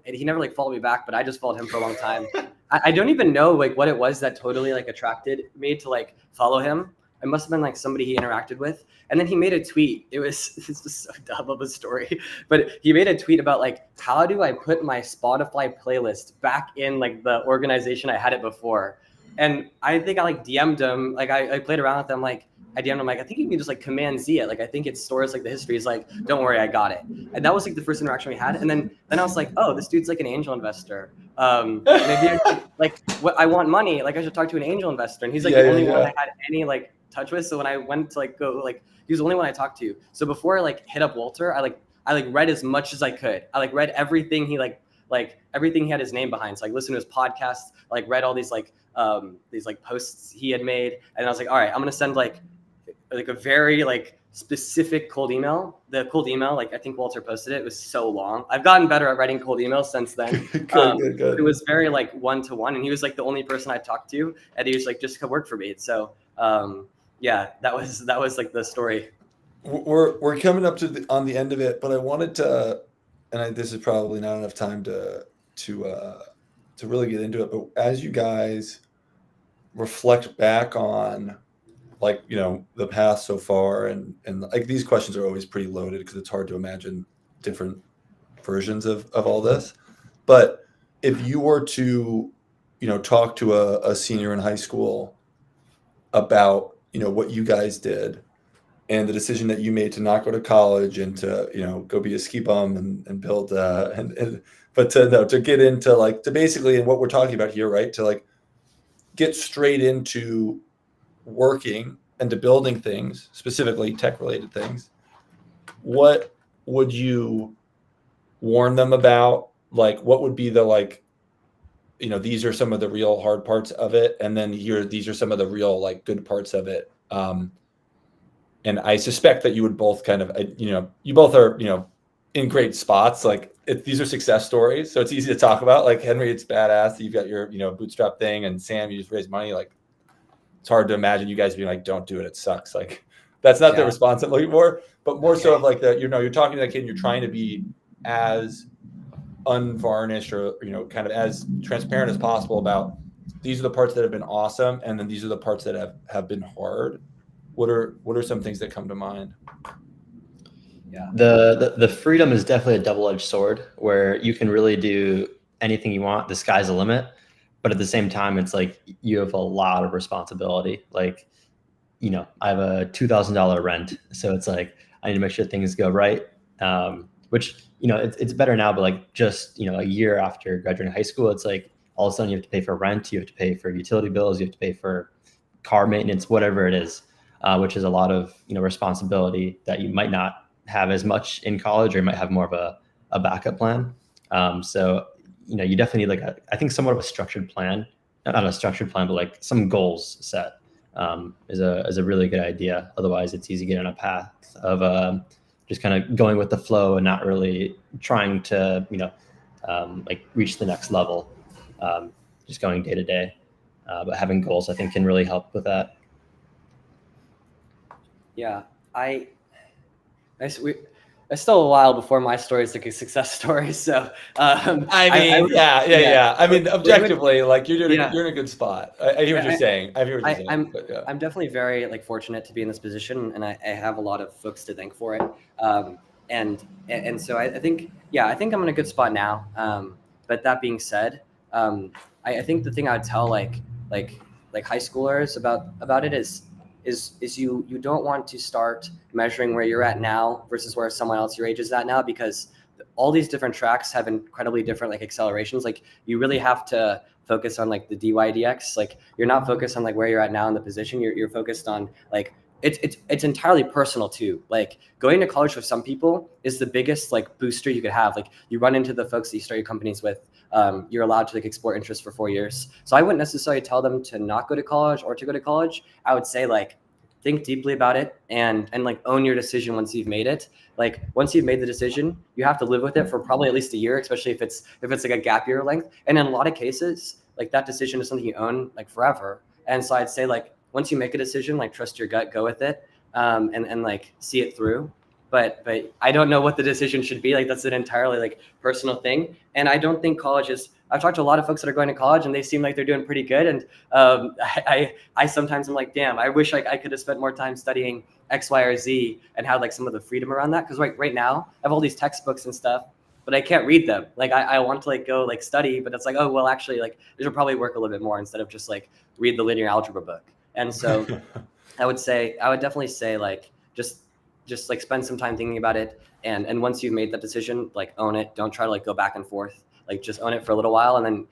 He never like followed me back, but I just followed him for a long time. I don't even know like what it was that totally like attracted me to like follow him. It must've been like somebody he interacted with. And then he made a tweet. It's just so dumb of a story, but he made a tweet about like, how do I put my Spotify playlist back in like the organization I had it before? And I think I like DM'd him. Like I played around with him. Like I DM'd him. Like I think you can just like Command Z it. Like I think it stores like the history. He's like, don't worry, I got it. And that was like the first interaction we had. And then I was like, oh, this dude's like an angel investor. Maybe like what I want money. Like I should talk to an angel investor. And he's like the only one I had any like touch with. So when I went to like go, like he was the only one I talked to. So before I like hit up Walter, I read as much as I could. I like read everything he like everything he had his name behind. So like listened to his podcast, like read all these like posts he had made. And I was like, all right, I'm going to send like a very like specific cold email. The cold email, like I think Walter posted it. It was so long. I've gotten better at writing cold emails since then. Good. It was very like one-to-one, and he was like the only person I talked to, and he was like, just come work for me. So yeah, that was like the story. We're coming up to on the end of it, but I wanted to, and this is probably not enough time to really get into it. But as you guys reflect back on, like, you know, the past so far, and like these questions are always pretty loaded because it's hard to imagine different versions of all this. But if you were to, you know, talk to a senior in high school about, you know, what you guys did and the decision that you made to not go to college and to, you know, go be a ski bum and build but to get into like, to basically, and what we're talking about here, right, to like get straight into working and to building things, specifically tech related things, what would you warn them about? Like, what would be the, like, you know, these are some of the real hard parts of it, and then these are some of the real like good parts of it. And I suspect that you would both kind of, you know, you both are, you know, in great spots. Like these are success stories, so it's easy to talk about. Like Henry, it's badass that you've got your, you know, bootstrap thing, and Sam, you just raise money. Like it's hard to imagine you guys being like, don't do it, it sucks. Like that's not the response I'm looking for, but more so of like that, you know, you're talking to that kid and you're trying to be as unvarnished or, you know, kind of as transparent as possible about these are the parts that have been awesome, and then these are the parts that have been hard. What are some things that come to mind? Yeah, the freedom is definitely a double-edged sword where you can really do anything you want. The sky's the limit, but at the same time, it's like you have a lot of responsibility. Like, you know, I have a $2,000 rent, so it's like I need to make sure things go right. Which, you know, it's better now, but like just, you know, a year after graduating high school, it's like all of a sudden you have to pay for rent, you have to pay for utility bills, you have to pay for car maintenance, whatever it is, which is a lot of, you know, responsibility that you might not have as much in college, or you might have more of a backup plan. So, you know, you definitely need like I think somewhat of a structured plan, not a structured plan, but like some goals set is a really good idea. Otherwise it's easy to get on a path of just kind of going with the flow and not really trying to, you know, like reach the next level, just going day to day. But having goals, I think, can really help with that. Yeah, I, it's still a while before my story is like a success story. So I mean, yeah. I mean, When- objectively, like yeah, you're in a good spot. I hear what you're saying. I hear what you're saying. But yeah. I'm definitely very like fortunate to be in this position, and I have a lot of folks to thank for it. And so I think, yeah, I think I'm in a good spot now. But that being said, I think the thing I would tell like high schoolers about it is you don't want to start measuring where you're at now versus where someone else your age is at now, because all these different tracks have incredibly different like accelerations. Like you really have to focus on like the dydx. Like you're not focused on like where you're at now in the position. You're focused on like it's entirely personal too. Like going to college for some people is the biggest like booster you could have. Like you run into the folks that you start your companies with. You're allowed to like explore interest for 4 years. So I wouldn't necessarily tell them to not go to college or to go to college. I would say like think deeply about it and like own your decision once you've made it. Like once you've made the decision, you have to live with it for probably at least a year, especially if it's like a gap year length. And in a lot of cases, like that decision is something you own like forever. And so I'd say like once you make a decision, like trust your gut, go with it, and like see it through. But I don't know what the decision should be. Like that's an entirely like personal thing. And I don't think college is. I've talked to a lot of folks that are going to college and they seem like they're doing pretty good. And I sometimes I'm like, damn, I wish like I could have spent more time studying X, Y, or Z and had like some of the freedom around that. Because right now I have all these textbooks and stuff, but I can't read them. Like I want to like go like study, but it's like, oh well, actually like I should probably work a little bit more instead of just like read the linear algebra book. And so I would definitely say like just like spend some time thinking about it, and once you've made that decision, like own it. Don't try to like go back and forth. Like just own it for a little while and then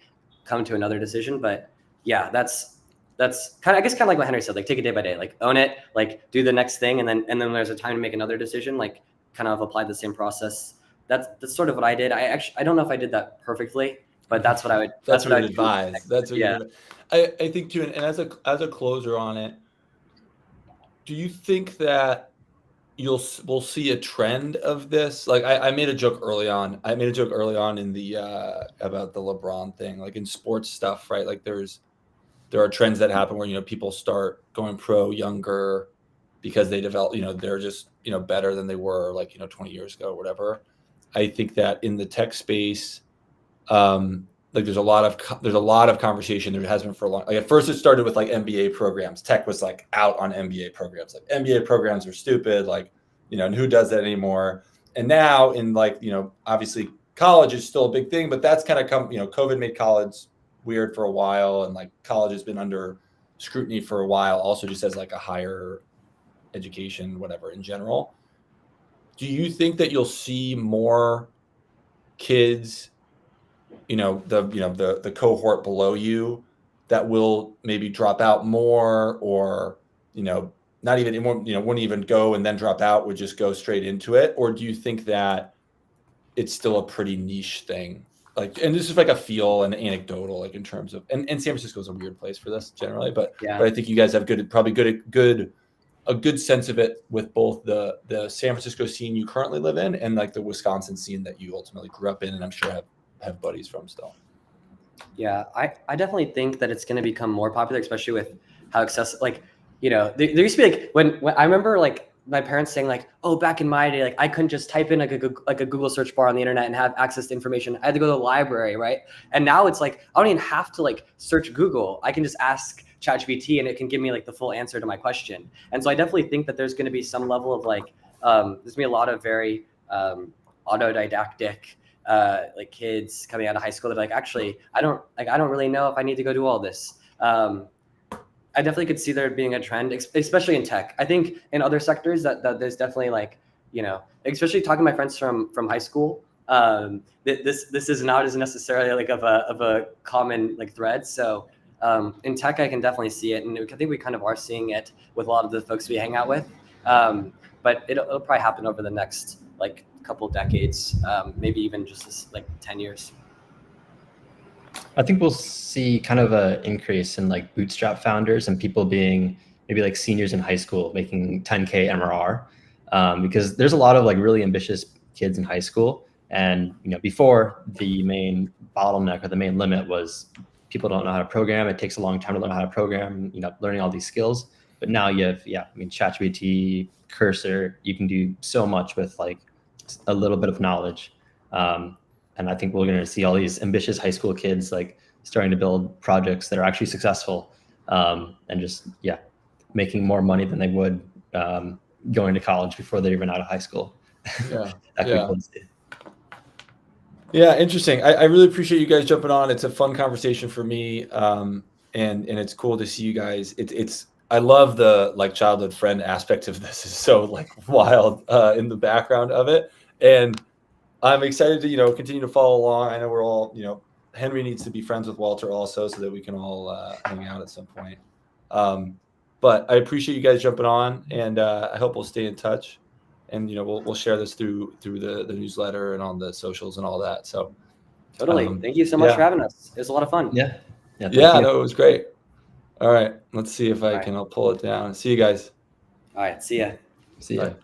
come to another decision. But yeah, that's kind of, I guess, kind of like what Henry said, like take it day by day, like own it, like do the next thing, and then there's a time to make another decision, like kind of apply the same process. That's sort of what I did. I don't know if I did that perfectly, but that's what I would that's what I would advise. That's what yeah. I think too, and as a closer on it, do you think that we'll see a trend of this? Like I made a joke early on. I made a joke early on in the about the LeBron thing, like in sports stuff, right? Like there are trends that happen where people start going pro younger because they develop, they're just better than they were like 20 years ago or whatever. I think that in the tech space, like there's a lot of conversation. There has been for a long. Like at first, it started with like MBA programs. Tech was like out on MBA programs. Like MBA programs are stupid. Like and who does that anymore? And now in like obviously college is still a big thing, but that's kind of come. COVID made college weird for a while, and like college has been under scrutiny for a while. Also, just as like a higher education, whatever in general. Do you think that you'll see more kids? The cohort below you that will maybe drop out more, or not even wouldn't even go and then drop out, would just go straight into it? Or do you think that it's still a pretty niche thing? Like, and this is like a feel and anecdotal, like in terms of, and San Francisco is a weird place for this generally, but I think you guys have a good sense of it with both the San Francisco scene you currently live in and like the Wisconsin scene that you ultimately grew up in, and I'm sure have buddies from still. Yeah, I definitely think that it's going to become more popular, especially with how accessible, like, there used to be like when I remember like my parents saying like, oh, back in my day, like I couldn't just type in like a Google search bar on the internet and have access to information. I had to go to the library, right? And now it's like, I don't even have to like search Google. I can just ask ChatGPT and it can give me like the full answer to my question. And so I definitely think that there's going to be some level of like, there's going to be a lot of very autodidactic like kids coming out of high school that are like, actually, I don't really know if I need to go do all this. I definitely could see there being a trend, especially in tech. I think in other sectors that there's definitely like, especially talking to my friends from high school, this is not as necessarily like of a common like thread. So in tech, I can definitely see it. And I think we kind of are seeing it with a lot of the folks we hang out with. But it'll probably happen over the next like couple decades, maybe even just this, like 10 years. I think we'll see kind of an increase in like bootstrap founders and people being maybe like seniors in high school making 10K MRR, because there's a lot of like really ambitious kids in high school. And before, the main bottleneck or the main limit was people don't know how to program. It takes a long time to learn how to program, learning all these skills. But now you have, I mean, ChatGPT, Cursor, you can do so much with like a little bit of knowledge. And I think we're going to see all these ambitious high school kids like starting to build projects that are actually successful, and just, making more money than they would going to college before they're even out of high school. Yeah. That could be cool to see. Yeah, interesting. I really appreciate you guys jumping on. It's a fun conversation for me, and it's cool to see you guys. I love the like childhood friend aspect of this. Is so like wild in the background of it, and I'm excited to continue to follow along. I know we're all Henry needs to be friends with Walter also, so that we can all hang out at some point. But I appreciate you guys jumping on, and I hope we'll stay in touch. And we'll share this through the newsletter and on the socials and all that. So totally. Thank you so much for having us. It was a lot of fun. Yeah. No, it was great. All right, let's see if I'll pull it down. See you guys. All right, see ya. See ya. Bye.